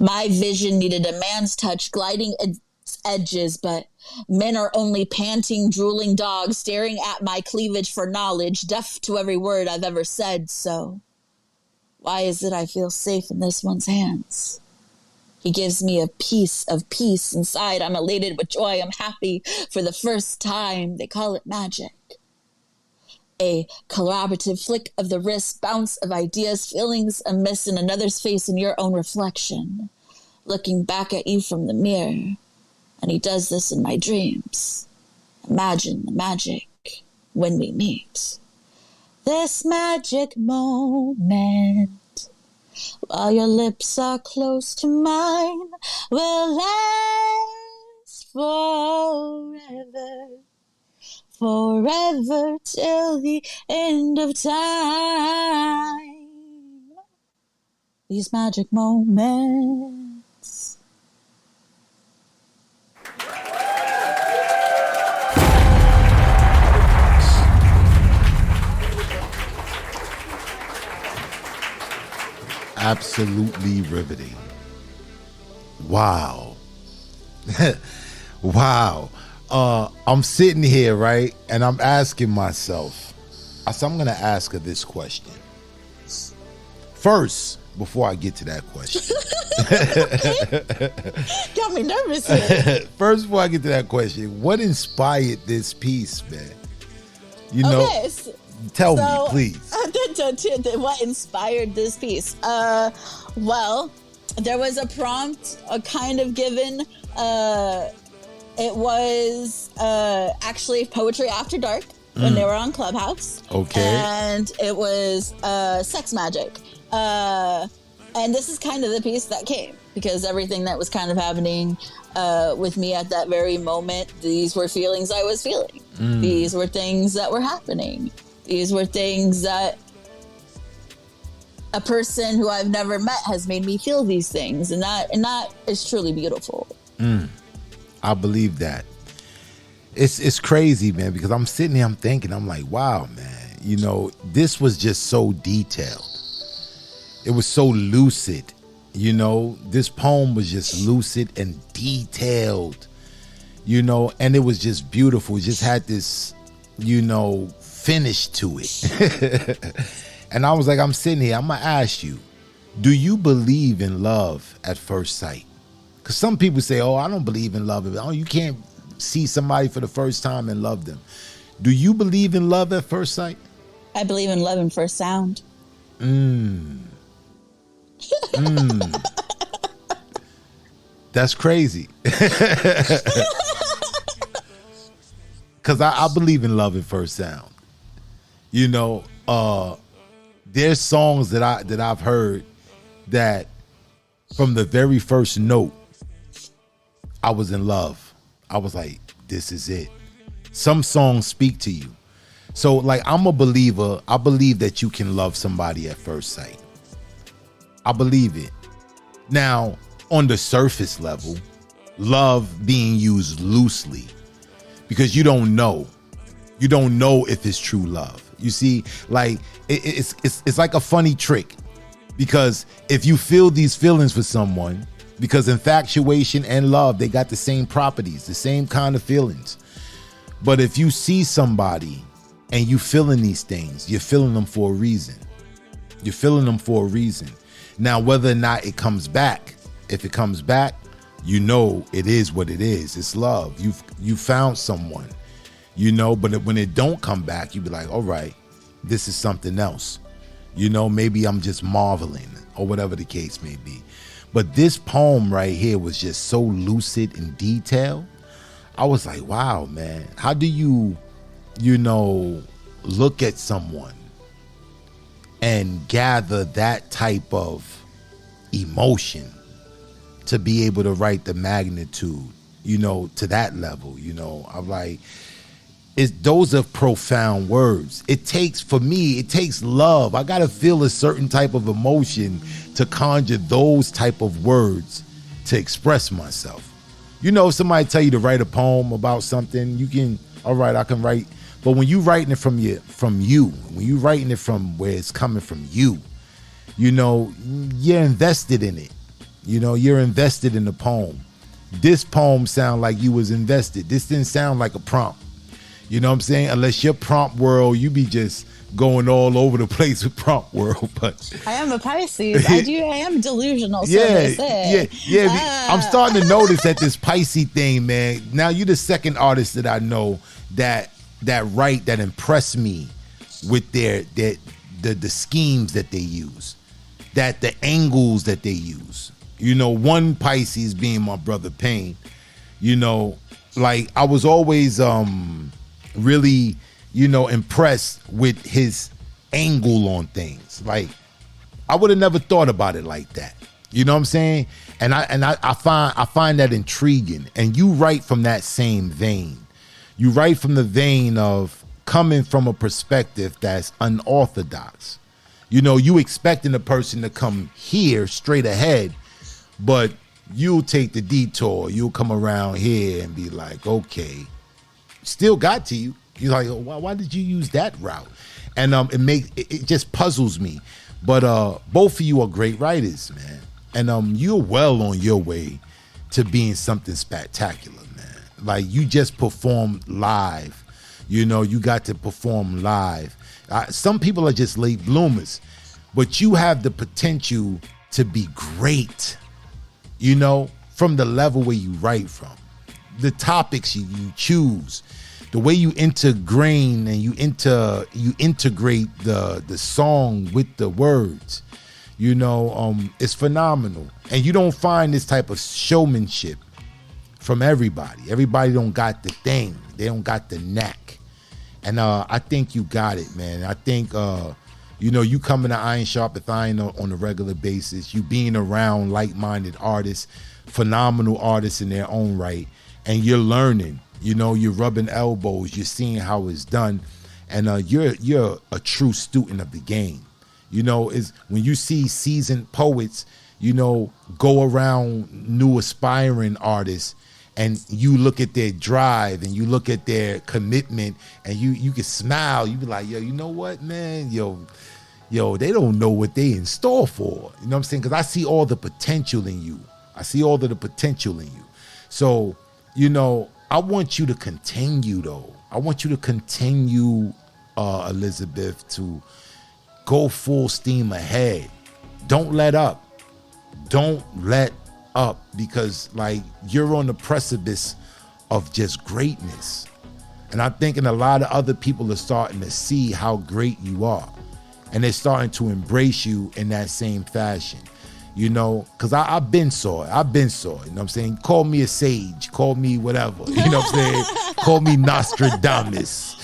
My vision needed a man's touch, gliding its edges, but men are only panting, drooling dogs, staring at my cleavage for knowledge, deaf to every word I've ever said. So why is it I feel safe in this one's hands? He gives me a piece of peace inside. I'm elated with joy. I'm happy for the first time. They call it magic. A collaborative flick of the wrist, bounce of ideas, feelings amiss in another's face in your own reflection. Looking back at you from the mirror. And he does this in my dreams. Imagine the magic when we meet. This magic moment, while your lips are close to mine, will last forever, forever till the end of time. These magic moments. Absolutely riveting. Wow. Wow. I'm sitting here, right, and I'm asking myself. I said I'm gonna ask her this question first before I get to that question. Got me nervous here. First, before I get to that question, what inspired this piece, man? You know, Okay, tell me, please. What inspired this piece? Well, there was a prompt, kind of given. It was actually Poetry After Dark when they were on Clubhouse. Okay. And it was Sex Magic. And this is kind of the piece that came because everything that was kind of happening with me at that very moment, these were feelings I was feeling. These were things that were happening. These were things that a person who I've never met has made me feel these things. And that is truly beautiful. I believe that. It's crazy, man, because I'm sitting here, I'm thinking, I'm like, wow, man, you know, this was just so detailed. It was so lucid, you know, this poem was just lucid and detailed, you know, and it was just beautiful. It just had this, you know, finish to it. And I was like, I'm sitting here, I'm gonna ask you, do you believe in love at first sight? Because some people say, oh, I don't believe in love. Oh, you can't see somebody for the first time and love them. Do you believe in love at first sight? I believe in love and first sound. That's crazy. Because I believe in love at first sound. You know, there's songs that I've heard that from the very first note, I was in love. I was like, this is it. Some songs speak to you. So like, I'm a believer. I believe that you can love somebody at first sight. I believe it. Now, on the surface level, love being used loosely because you don't know. You don't know if it's true love. You see, like it's like a funny trick because if you feel these feelings for someone, because infatuation and love, they got the same properties, the same kind of feelings. But if you see somebody and you feeling these things, you're feeling them for a reason. You're feeling them for a reason. Now, whether or not it comes back, if it comes back, you know it is what it is. It's love. You found someone, you know, but when it don't come back, you be like, all right, this is something else. You know, maybe I'm just marveling or whatever the case may be. But this poem right here was just so lucid and detailed. I was like, wow, man, how do you know, look at someone and gather that type of emotion to be able to write the magnitude, you know, to that level, you know? I'm like, those are profound words. For me, it takes love. I gotta feel a certain type of emotion to conjure those type of words to express myself. You know, if somebody tell you to write a poem about something, you can, all right, I can write. But when you writing it from you, when you writing it from where it's coming from you, you know, you're invested in it. You know, you're invested in the poem. This poem sound like you was invested. This didn't sound like a prompt. You know what I'm saying? Unless your prompt world, you be just going all over the place with prompt world. But I am a Pisces. I am delusional. So they say. Yeah. I'm starting to notice that this Pisces thing, man. Now you're the second artist that I know that write that impress me with the schemes that they use, that the angles that they use. You know, one Pisces being my brother Payne. You know, like I was always really, you know, impressed with his angle on things. Like I would have never thought about it like that. You know what I'm saying? And I find that intriguing. And you write from that same vein. You write from the vein of coming from a perspective that's unorthodox. You know, you expecting a person to come here straight ahead, but you'll take the detour. You'll come around here and be like, okay, still got to you. You're like, why did you use that route? And it just puzzles me. But both of you are great writers, man. And you're well on your way to being something spectacular, man. like you just performed live. You know, you got to perform live. Some people are just late bloomers, but you have the potential to be great, you know, from the level where you write from, the topics you choose, the way you integrate and you integrate the song with the words, you know, it's phenomenal. And you don't find this type of showmanship from everybody. Everybody don't got the thing. They don't got the knack. And I think you got it, man. I think, you know, you coming to Iron Sharpeth Iron on a regular basis, you being around like-minded artists, phenomenal artists in their own right, and you're learning, you know, you're rubbing elbows, you're seeing how it's done, and you're a true student of the game. You know, is when you see seasoned poets, you know, go around new aspiring artists, and you look at their drive and you look at their commitment, and you can smile. You be like, yo, you know what, man? Yo, they don't know what they in store for. You know what I'm saying? Because I see all the potential in you. I see all of the potential in you. So, you know, I want you to continue, though. I want you to continue, Elisabeth, to go full steam ahead. Don't let up. Don't let up, because like you're on the precipice of just greatness. And I'm thinking a lot of other people are starting to see how great you are, and they're starting to embrace you in that same fashion, you know, because I've been saw it, you know what I'm saying? Call me a sage, call me whatever, you know what I'm saying? Call me Nostradamus,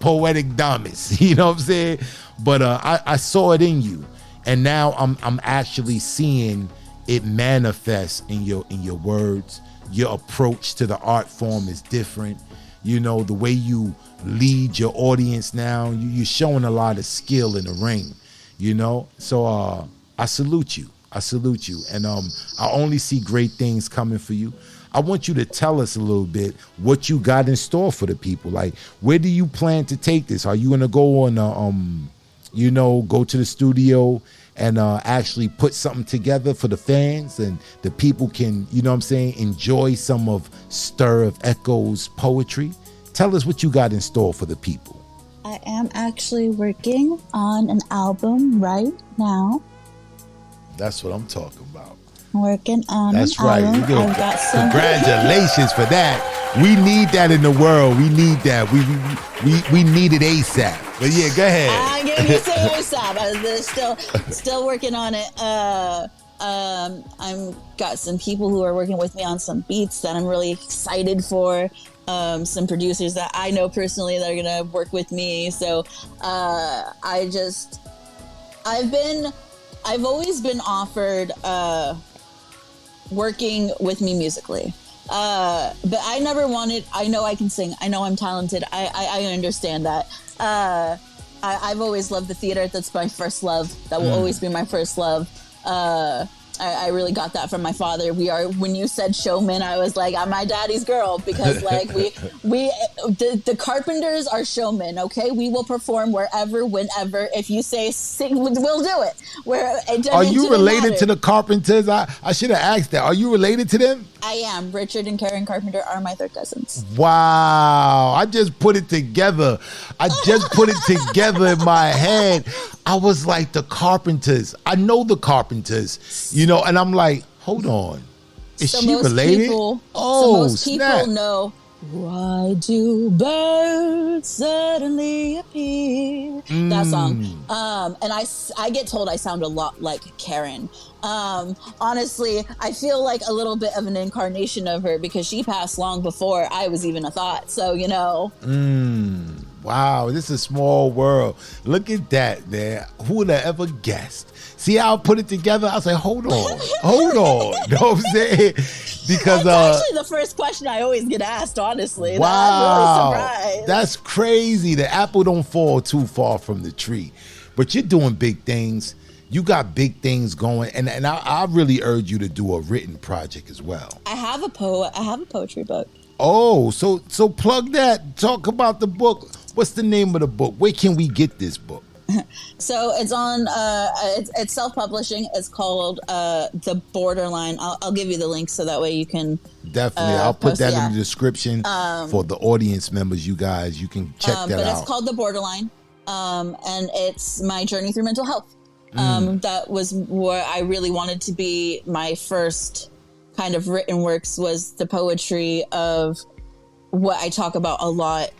poetic Damus, you know what I'm saying? But I saw it in you, and now I'm actually seeing it manifests in your words. Your approach to the art form is different. You know, the way you lead your audience now, you're showing a lot of skill in the ring, you know? So I salute you. And I only see great things coming for you. I want you to tell us a little bit what you got in store for the people. Like, where do you plan to take this? Are you going to go on, you know, go to the studio and actually put something together for the fans, and the people can, you know what I'm saying, enjoy some of Stir of Echoes poetry? Tell us what you got in store for the people. I am actually working on an album right now. That's what I'm talking about. Working on That's an right. album. I've got some. Congratulations for that. We need that in the world. We need that. We need it ASAP. But yeah, go ahead. I'm giving you some ASAP. I'm still working on it. I'm got some people who are working with me on some beats that I'm really excited for. Some producers that I know personally that are gonna work with me. So I've always been offered working with me musically. But I never wanted, I know I can sing. I know I'm talented. I understand that. I've always loved the theater. That's my first love. That will always be my first love. I really got that from my father. When you said showman, I was like, I'm my daddy's girl, because like the Carpenters are showmen. Okay, we will perform wherever, whenever. If you say sing, we'll do it. Are you related to the Carpenters? I should have asked that. Are you related to them? I am. Richard and Karen Carpenter are my third cousins. Wow. I just put it together. In my head. I was like, the Carpenters. I know the Carpenters, you know, and I'm like, hold on. Is she related? Most people know, why do birds suddenly appear? That song. And I get told I sound a lot like Karen. Honestly, I feel like a little bit of an incarnation of her, because she passed long before I was even a thought. So, you know. Wow, this is a small world. Look at that, man. Who would have ever guessed? See how I put it together? I was like, hold on. You know what I'm saying? Because that's actually the first question I always get asked, honestly. Wow. I'm really surprised. That's crazy. The apple don't fall too far from the tree. But you're doing big things. You got big things going. And I really urge you to do a written project as well. I have a poetry book. Oh, so plug that. Talk about the book. What's the name of the book? Where can we get this book? So it's on. It's self-publishing. It's called The Borderline. I'll give you the link so that way you can Definitely. I'll put post, that yeah. in the description for the audience members, you guys. You can check that but out. it's called The Borderline. And it's my journey through mental health. That was where I really wanted to be. My first kind of written works was the poetry of what I talk about a lot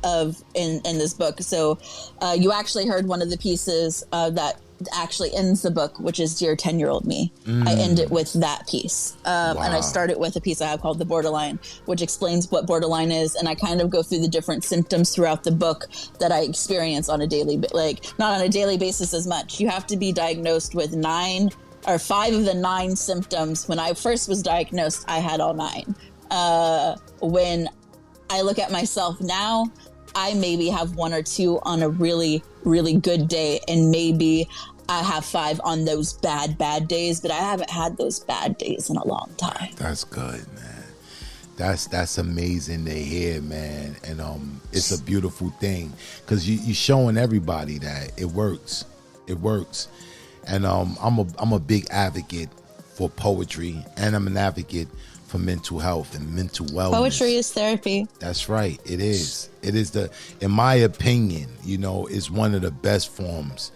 of in this book. So you actually heard one of the pieces that actually ends the book, which is Dear 10-Year-Old Me. I end it with that piece. And I start it with a piece I have called The Borderline, which explains what borderline is. And I kind of go through the different symptoms throughout the book that I experience on a daily, not on a daily basis as much. You have to be diagnosed with 5 of the 9 symptoms. When I first was diagnosed, I had all 9. When I look at myself now, I maybe have 1 or 2 on a really, really good day, and maybe I have 5 on those bad days, but I haven't had those bad days in a long time. That's good, man. That's amazing to hear, man. And it's a beautiful thing because you're showing everybody that it works. It works. And I'm a big advocate for poetry, and I'm an advocate for mental health and mental wellness. Poetry is therapy. That's right. It is. It is in my opinion, it's one of the best forms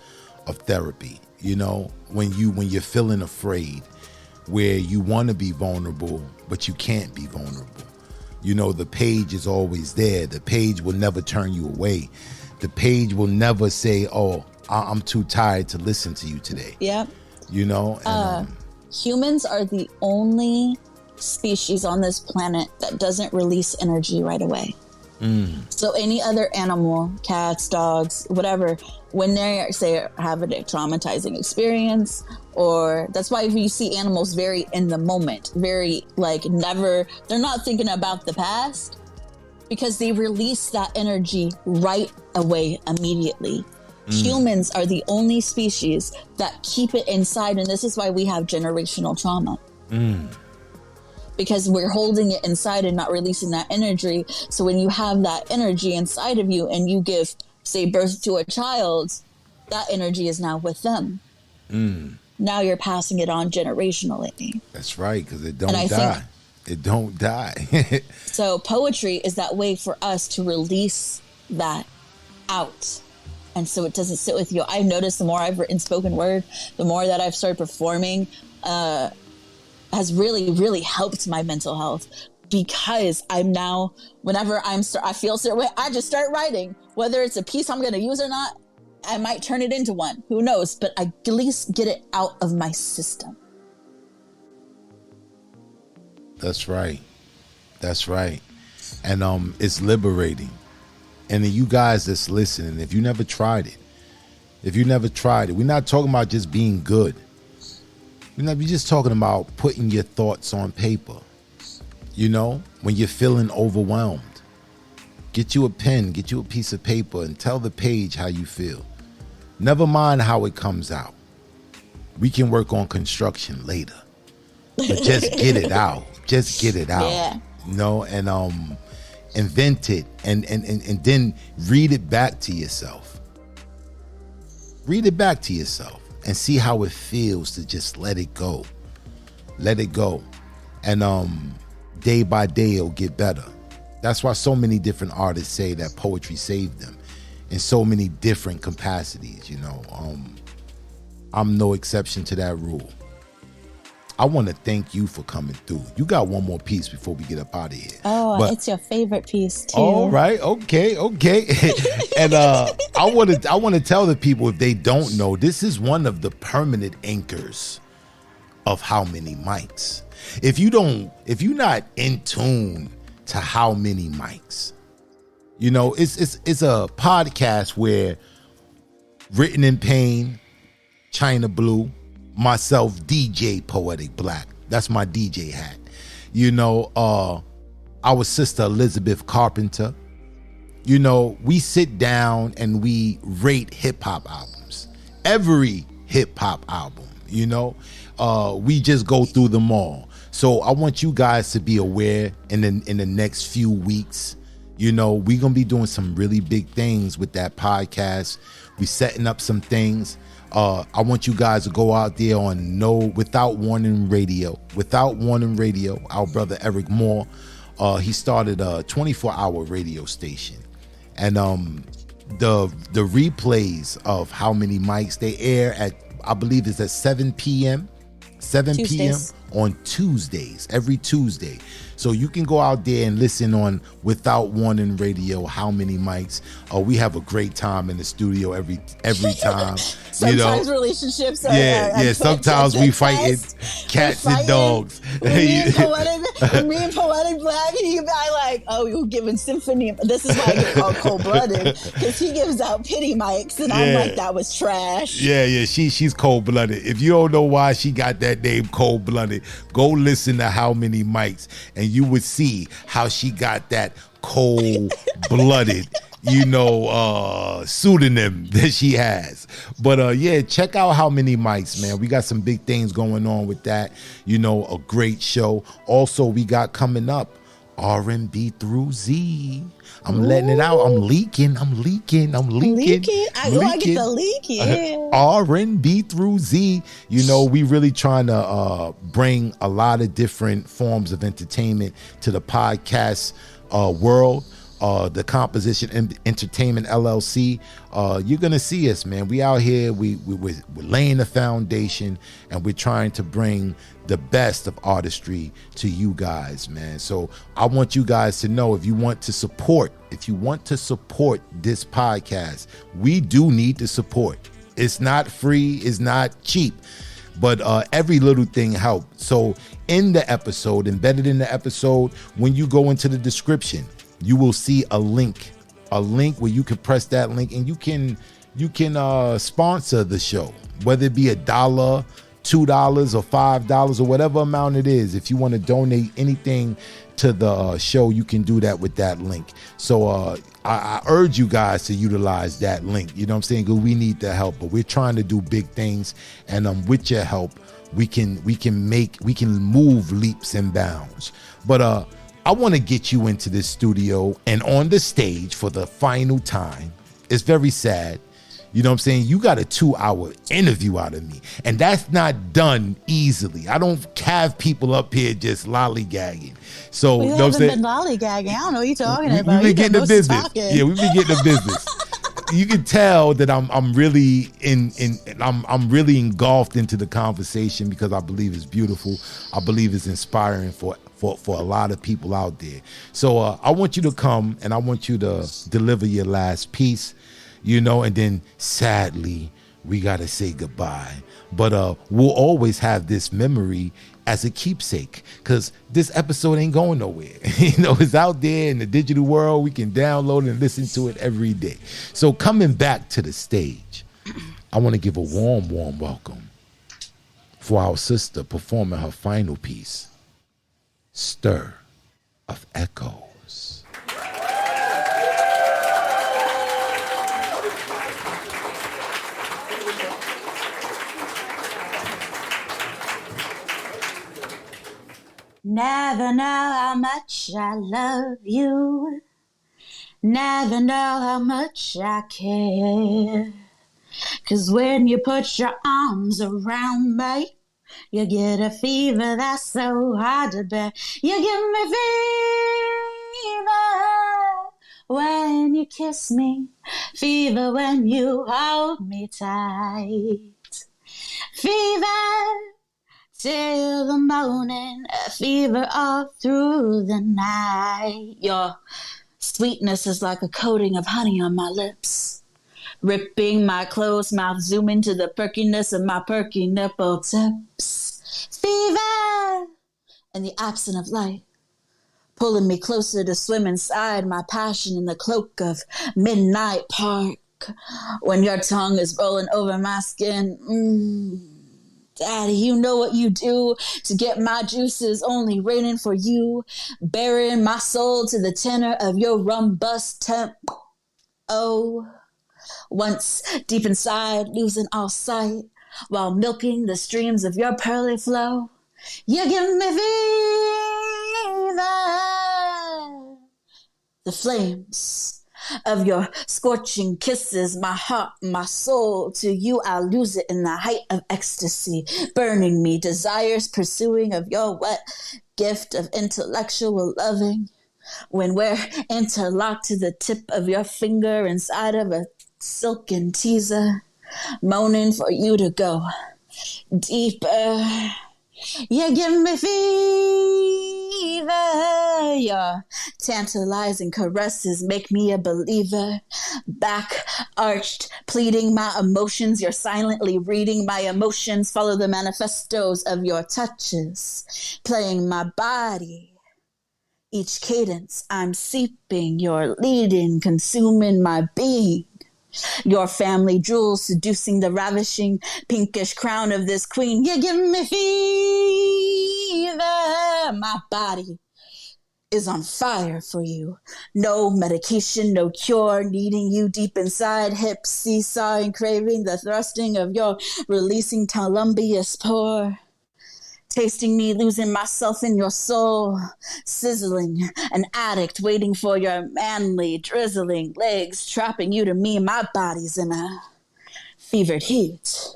of therapy. When you're feeling afraid, where you want to be vulnerable, but you can't be vulnerable. The page is always there. The page will never turn you away. The page will never say, "Oh, I'm too tired to listen to you today." Yeah. And, humans are the only species on this planet that doesn't release energy right away. So any other animal, cats, dogs, whatever, when they say have a traumatizing experience, or that's why you see animals very in the moment, very never, they're not thinking about the past because they release that energy right away immediately. Humans are the only species that keep it inside, and this is why we have generational trauma. Because we're holding it inside and not releasing that energy. So when you have that energy inside of you and you give, say, birth to a child, that energy is now with them. Now you're passing it on generationally. That's right, because it don't die. It don't die. So poetry is that way for us to release that out. And so it doesn't sit with you. I've noticed the more I've written spoken word, the more that I've started performing, has really, really helped my mental health, because I'm now, whenever I feel certain way, I just start writing. Whether it's a piece I'm going to use or not, I might turn it into one. Who knows? But I at least get it out of my system. That's right. That's right. And it's liberating. And then you guys that's listening, if you never tried it, we're not talking about just being good. We're just talking about putting your thoughts on paper. When you're feeling overwhelmed, get you a pen, get you a piece of paper, and tell the page how you feel. Never mind how it comes out. We can work on construction later. But just get it out. Just get it out. Yeah. And invent it and then read it back to yourself. Read it back to yourself. And see how it feels to just let it go. Let it go. And day by day, it'll get better. That's why so many different artists say that poetry saved them in so many different capacities, I'm no exception to that rule. I want to thank you for coming through. You got one more piece before we get up out of here. Oh, it's your favorite piece too. All right. Okay. And I want to tell the people, if they don't know, this is one of the permanent anchors of How Many Mics. If you're not in tune to How Many Mics, it's a podcast where Written in Pain, China Blue, myself, DJ Poetic Black, that's my DJ hat. Our sister Elisabeth Carpenter. We sit down and we rate hip hop albums. Every hip hop album, we just go through them all. So I want you guys to be aware in the next few weeks, You know, we're going to be doing some really big things with that podcast. We setting up some things. I want you guys to go out there on Without Warning Radio. Without Warning Radio, our brother Eric Moore, he started a 24-hour radio station. And the replays of How Many Mics, they air at, I believe it's at 7 p.m. 7 p.m. on Tuesdays, every Tuesday. So you can go out there and listen on Without Warning Radio, How Many Mics. We have a great time in the studio every time. Sometimes relationships are sometimes we fighting cats and dogs. Me and Poetic Black, he be like, oh, you're giving symphony. This is why I get called cold-blooded, because he gives out pity mics, and I'm like, that was trash. Yeah, she's cold-blooded. If you don't know why she got that name cold-blooded, go listen to How Many Mics, and you would see how she got that cold-blooded pseudonym that she has. But check out How Many Mics, man. We got some big things going on with that. A great show. Also, we got coming up R&B through Z. I'm letting it out. I'm leaking. I get the leak, yeah. R&B through Z. We really trying to bring a lot of different forms of entertainment to the podcast world. The Composition Entertainment LLC. You're gonna see us, man. We out here. We're laying the foundation, and we're trying to bring the best of artistry to you guys, man. So I want you guys to know, if you want to support this podcast, we do need the support. It's not free. It's not cheap. But every little thing helps. So embedded in the episode, when you go into the description, you will see a link where you can press that link, and you can sponsor the show, whether it be $1, $2, or $5, or whatever amount it is. If you want to donate anything to the show, you can do that with that link. So I urge you guys to utilize that link. You know what I'm saying? Because we need the help, but we're trying to do big things, and with your help, we can move leaps and bounds. But I want to get you into this studio and on the stage for the final time. It's very sad. You know what I'm saying? You got a 2-hour interview out of me, and that's not done easily. I don't have people up here just lollygagging. So we haven't been lollygagging. I don't know what you're talking about. We've been getting the business. Yeah, we've been getting the business. You can tell that I'm really I'm really engulfed into the conversation, because I believe it's beautiful. I believe it's inspiring for a lot of people out there. So I want you to come, and I want you to deliver your last piece, and then sadly we gotta say goodbye. But we'll always have this memory as a keepsake, because this episode ain't going nowhere. It's out there in the digital world. We can download and listen to it every day. So coming back to the stage, I want to give a warm welcome for our sister performing her final piece, Stir of Echoes. Never know how much I love you. Never know how much I care. 'Cause when you put your arms around me, you get a fever that's so hard to bear. You give me fever when you kiss me, fever when you hold me tight, fever till the morning, a fever all through the night. Your sweetness is like a coating of honey on my lips, ripping my closed mouth, zooming to the perkiness of my perky nipple tips. Fever in the absence of light, pulling me closer to swim inside my passion in the cloak of midnight park. When your tongue is rolling over my skin, Daddy, you know what you do to get my juices only raining for you, burying my soul to the tenor of your rum-bust temp. Oh, once deep inside, losing all sight, while milking the streams of your pearly flow. You give me fever the flames of your scorching kisses, my heart, my soul. To you I'll lose it in the height of ecstasy, burning me, desires pursuing of your wet gift of intellectual loving. When we're interlocked to the tip of your finger inside of a silken teaser, moaning for you to go deeper. You give me fever. Your tantalizing caresses make me a believer. Back arched, pleading my emotions. You're silently reading my emotions. Follow the manifestos of your touches, playing my body. Each cadence I'm seeping. You're leading, consuming my being. Your family jewels seducing the ravishing pinkish crown of this queen. You give me fever. My body is on fire for you. No medication, no cure, needing you deep inside, hips seesawing, craving the thrusting of your releasing Columbia's pour. Tasting me, losing myself in your soul, sizzling, an addict waiting for your manly, drizzling legs, trapping you to me. My body's in a fevered heat,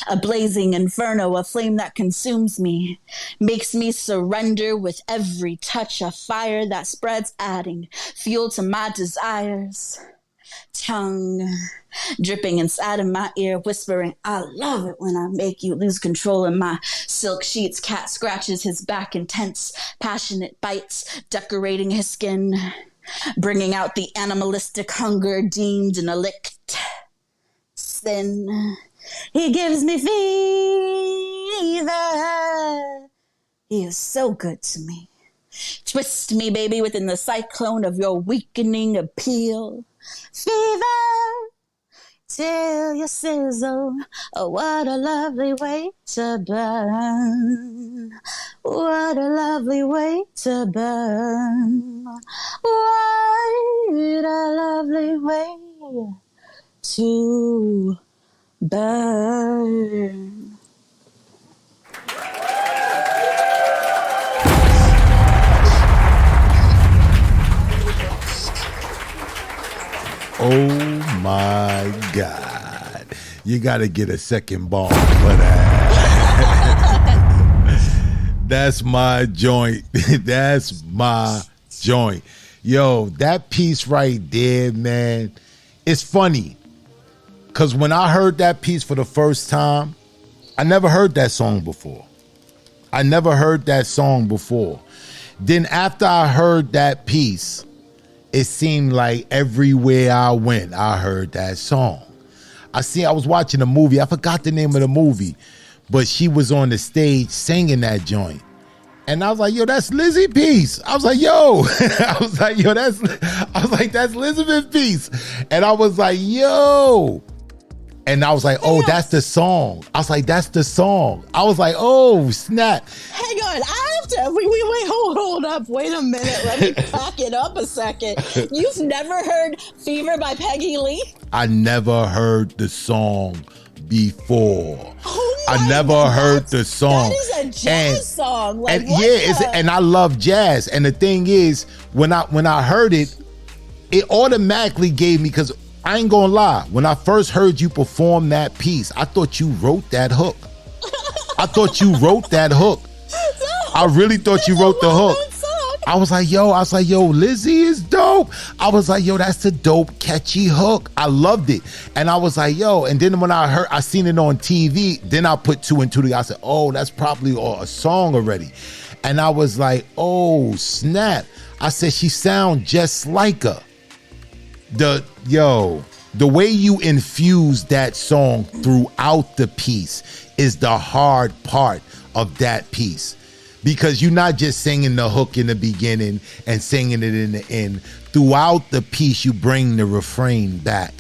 a blazing inferno, a flame that consumes me, makes me surrender with every touch, a fire that spreads, adding fuel to my desires. Tongue dripping inside of my ear, whispering, I love it when I make you lose control in my silk sheets. Cat scratches his back, intense, passionate bites, decorating his skin, bringing out the animalistic hunger deemed an licked sin. He gives me fever. He is so good to me. Twist me, baby, within the cyclone of your weakening appeal. Fever till you sizzle. Oh, what a lovely way to burn. What a lovely way to burn. What a lovely way to burn. Oh my God. You got to get a second ball for that. That's my joint. That's my joint. Yo, that piece right there, man, it's funny. Because when I heard that piece for the first time, I never heard that song before. Then after I heard that piece, it seemed like everywhere I went, I heard that song. I was watching a movie. I forgot the name of the movie, but she was on the stage singing that joint. And I was like, yo, that's Lizzie piece. I was like, that's Elizabeth piece. And I was like, yo. And I was like, oh, that's the song. I was like, that's the song. I was like, oh, snap. Hang on. I have to, wait, hold up. Wait a minute. Let me back it up a second. You've never heard Fever by Peggy Lee? I never heard the song before. Oh I never heard the song. That is a jazz song. Like, and I love jazz. And the thing is, when I heard it, it automatically gave me, because I ain't gonna lie, when I first heard you perform that piece, I thought you wrote that hook. I really thought you wrote the hook. I was like, yo, Lizzie is dope. I was like, yo, that's a dope, catchy hook. I loved it. And I was like, yo, and then when I seen it on TV, then I put two and two together. I said, oh, that's probably a song already. And I was like, oh, snap. I said, she sound just like her. The way you infuse that song throughout the piece is the hard part of that piece, because you're not just singing the hook in the beginning and singing it in the end. Throughout the piece, you bring the refrain back,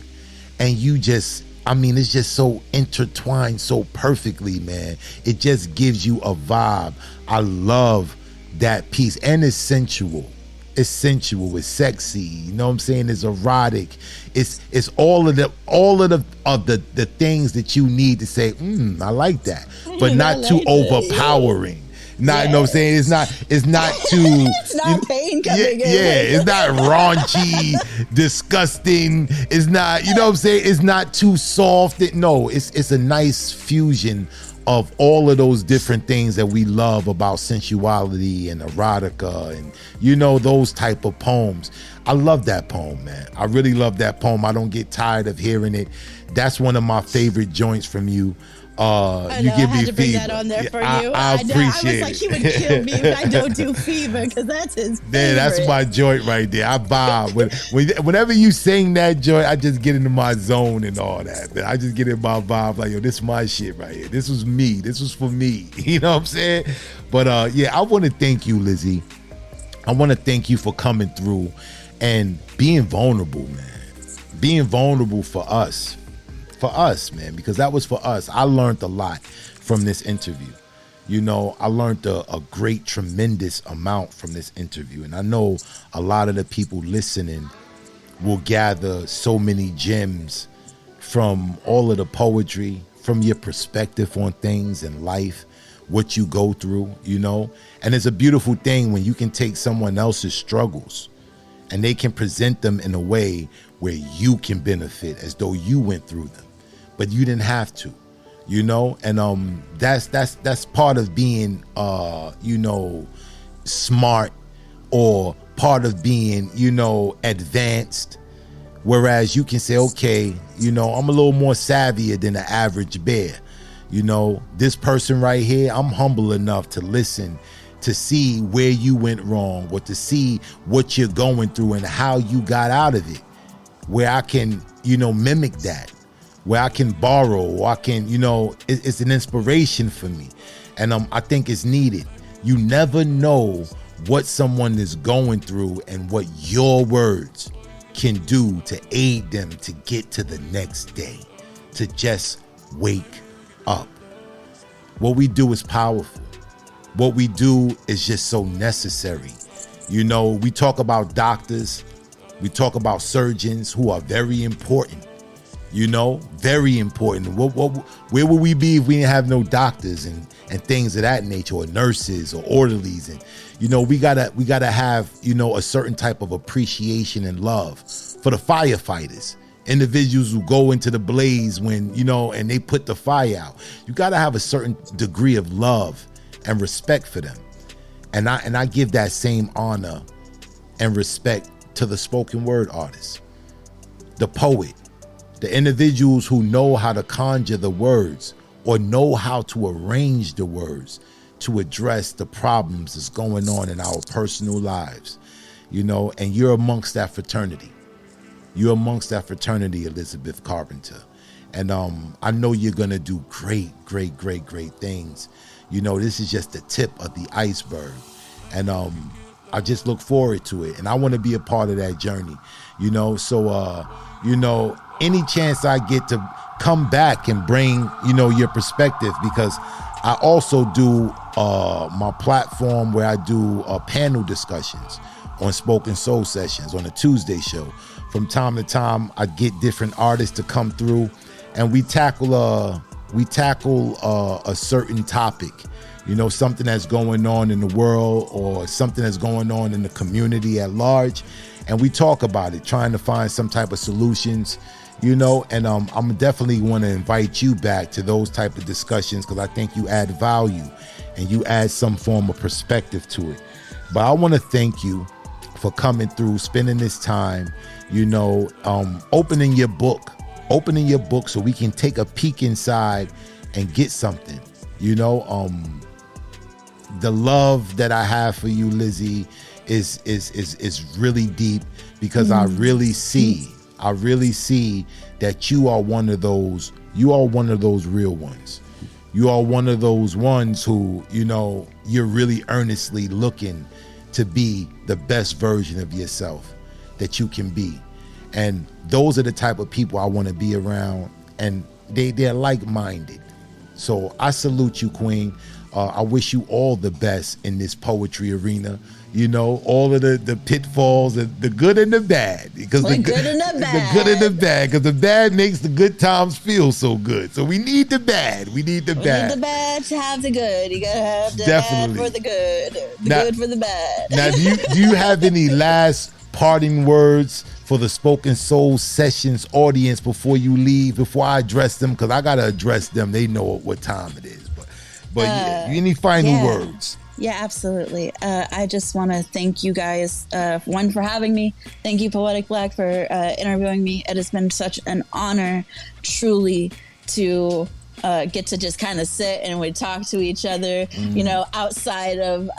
and it's just so intertwined so perfectly, man. It just gives you a vibe. I love that piece, and it's sensual. It's sexy, you know what I'm saying? It's erotic. It's all of the things that you need to say, I like that, but not too overpowering. not, you know what I'm saying? It's not too It's not pain coming in. Yeah, it's not raunchy, disgusting. It's not, you know what I'm saying? It's not too soft. No, it's a nice fusion of all of those different things that we love about sensuality and erotica and, you know, those type of poems. I love that poem, man. I really love that poem. I don't get tired of hearing it. That's one of my favorite joints from you. You give me to bring fever. that on there for I, you. I appreciate I was like, he would kill me if I don't do fever because that's his favorite. Man, that's my joint right there. I vibe. Whenever you sing that joint, I just get into my zone and all that. Man. I just get in my vibe like, yo, this is my shit right here. This was me. This was for me. You know what I'm saying? But yeah, I want to thank you, Lizzie. I want to thank you for coming through and being vulnerable, man. Being vulnerable for us, man, because that was for us. I learned a lot from this interview. You know, I learned a great, tremendous amount from this interview. And I know a lot of the people listening will gather so many gems from all of the poetry, from your perspective on things in life, what you go through, you know. And it's a beautiful thing when you can take someone else's struggles and they can present them in a way where you can benefit as though you went through them, but you didn't have to, you know. And that's part of being you know, smart, or part of being, you know, advanced. Whereas you can say, okay, you know, I'm a little more savvier than the average bear. You know, this person right here, I'm humble enough to listen, to see where you went wrong, or to see what you're going through and how you got out of it, where I can, you know, mimic that, where I can borrow, or I can, you know, it's an inspiration for me. And I think it's needed. You never know what someone is going through and what your words can do to aid them to get to the next day, to just wake up. What we do is powerful. What we do is just so necessary. You know, we talk about doctors, we talk about surgeons who are very important, you know, very important. Where would we be if we didn't have no doctors and things of that nature, or nurses or orderlies? And, you know, we gotta have, you know, a certain type of appreciation and love for the firefighters, individuals who go into the blaze when, you know, and they put the fire out. You gotta have a certain degree of love and respect for them. And I give that same honor and respect to the spoken word artist, the poet, the individuals who know how to conjure the words or know how to arrange the words to address the problems that's going on in our personal lives, you know. And you're amongst that fraternity. You're amongst that fraternity, Elisabeth Carpenter. And I know you're going to do great, great, great, great things. You know, this is just the tip of the iceberg. And I just look forward to it. And I want to be a part of that journey, you know. So, you know, any chance I get to come back and bring, you know, your perspective, because I also do my platform where I do panel discussions on Spoken Soul Sessions on a Tuesday show. From time to time, I get different artists to come through, and we tackle a certain topic, you know, something that's going on in the world or something that's going on in the community at large, and we talk about it, trying to find some type of solutions, you know. And I'm definitely want to invite you back to those type of discussions, because I think you add value and you add some form of perspective to it. But I want to thank you for coming through, spending this time, you know, opening your book so we can take a peek inside and get something, you know. The love that I have for you, Lizzie, is really deep, because I really see that you are one of those real ones. You are one of those ones who, you know, you're really earnestly looking to be the best version of yourself that you can be. And those are the type of people I want to be around, and they're like-minded. So I salute you, Queen. I wish you all the best in this poetry arena. You know, all of the pitfalls, the good and the bad. Because the good and the bad. The good and the bad. Because the bad makes the good times feel so good. So we need the bad. We need the bad. We need the bad to have the good. You gotta have the Definitely. bad for the good. The good for the bad. Now, do you have any last parting words for the Spoken Soul Sessions audience before you leave, before I address them? Because I got to address them. They know what time it is. But any final words? Yeah, absolutely. I just want to thank you guys, one, for having me. Thank you, Poetic Black, for interviewing me. It has been such an honor, truly, to get to just kind of sit and we talk to each other, you know, outside of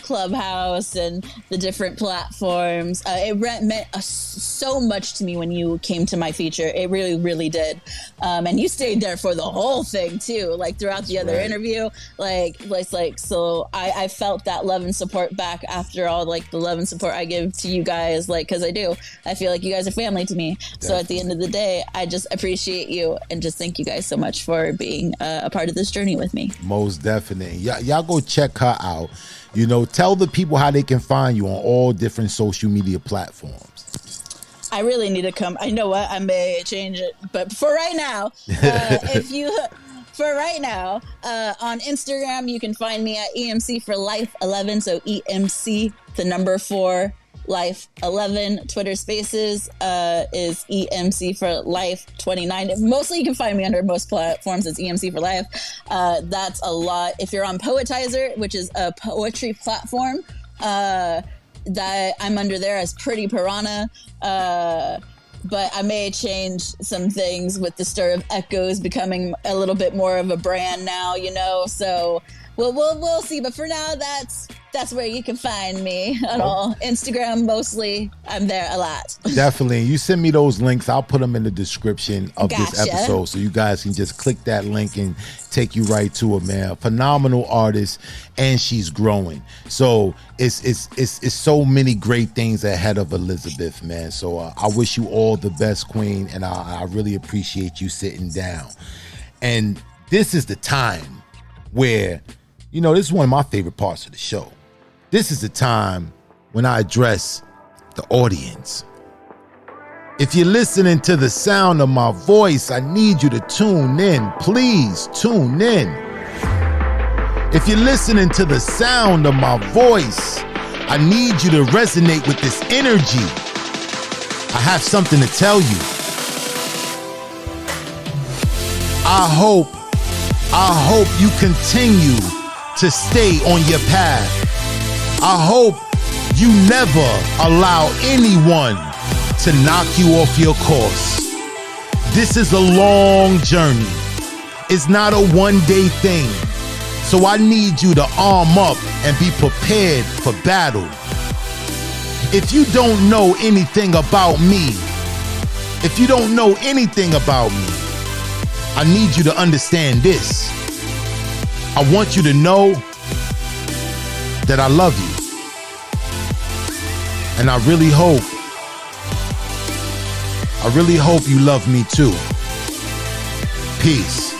Clubhouse and the different platforms. It meant so much to me when you came to my feature. It really, really did. And you stayed there for the whole thing too, like throughout the other interview. So I felt that love and support back after all, like the love and support I give to you guys, like, because I feel like you guys are family to me. Definitely. So at the end of the day, I just appreciate you and just thank you guys so much for being a part of this journey with me. Most definitely. Y'all go check her out. You know, tell the people how they can find you on all different social media platforms. I really need to come. I know what, I may change it, but for right now, on Instagram, you can find me at EMC for Life 11. So EMC, the number 4, Life 11. Twitter Spaces is EMC for Life 29. Mostly you can find me under most platforms. It's EMC for Life. That's a lot. If you're on Poetizer, which is a poetry platform, that I'm under there as Pretty Piranha. But I may change some things with the Stir of Echoes becoming a little bit more of a brand now, you know. So we'll see. But for now, that's where you can find me at all. Instagram mostly. I'm there a lot. Definitely. You send me those links. I'll put them in the description of this episode so you guys can just click that link and take you right to it, man. Phenomenal artist, and she's growing. So it's so many great things ahead of Elisabeth, man. So I wish you all the best, Queen, and I really appreciate you sitting down. And this is the time where, you know, this is one of my favorite parts of the show. This is the time when I address the audience. If you're listening to the sound of my voice, I need you to tune in. Please tune in. If you're listening to the sound of my voice, I need you to resonate with this energy. I have something to tell you. I hope you continue to stay on your path. I hope you never allow anyone to knock you off your course. This is a long journey. It's not a one-day thing. So I need you to arm up and be prepared for battle. If you don't know anything about me, I need you to understand this. I want you to know that I love you. And I really hope you love me too. Peace.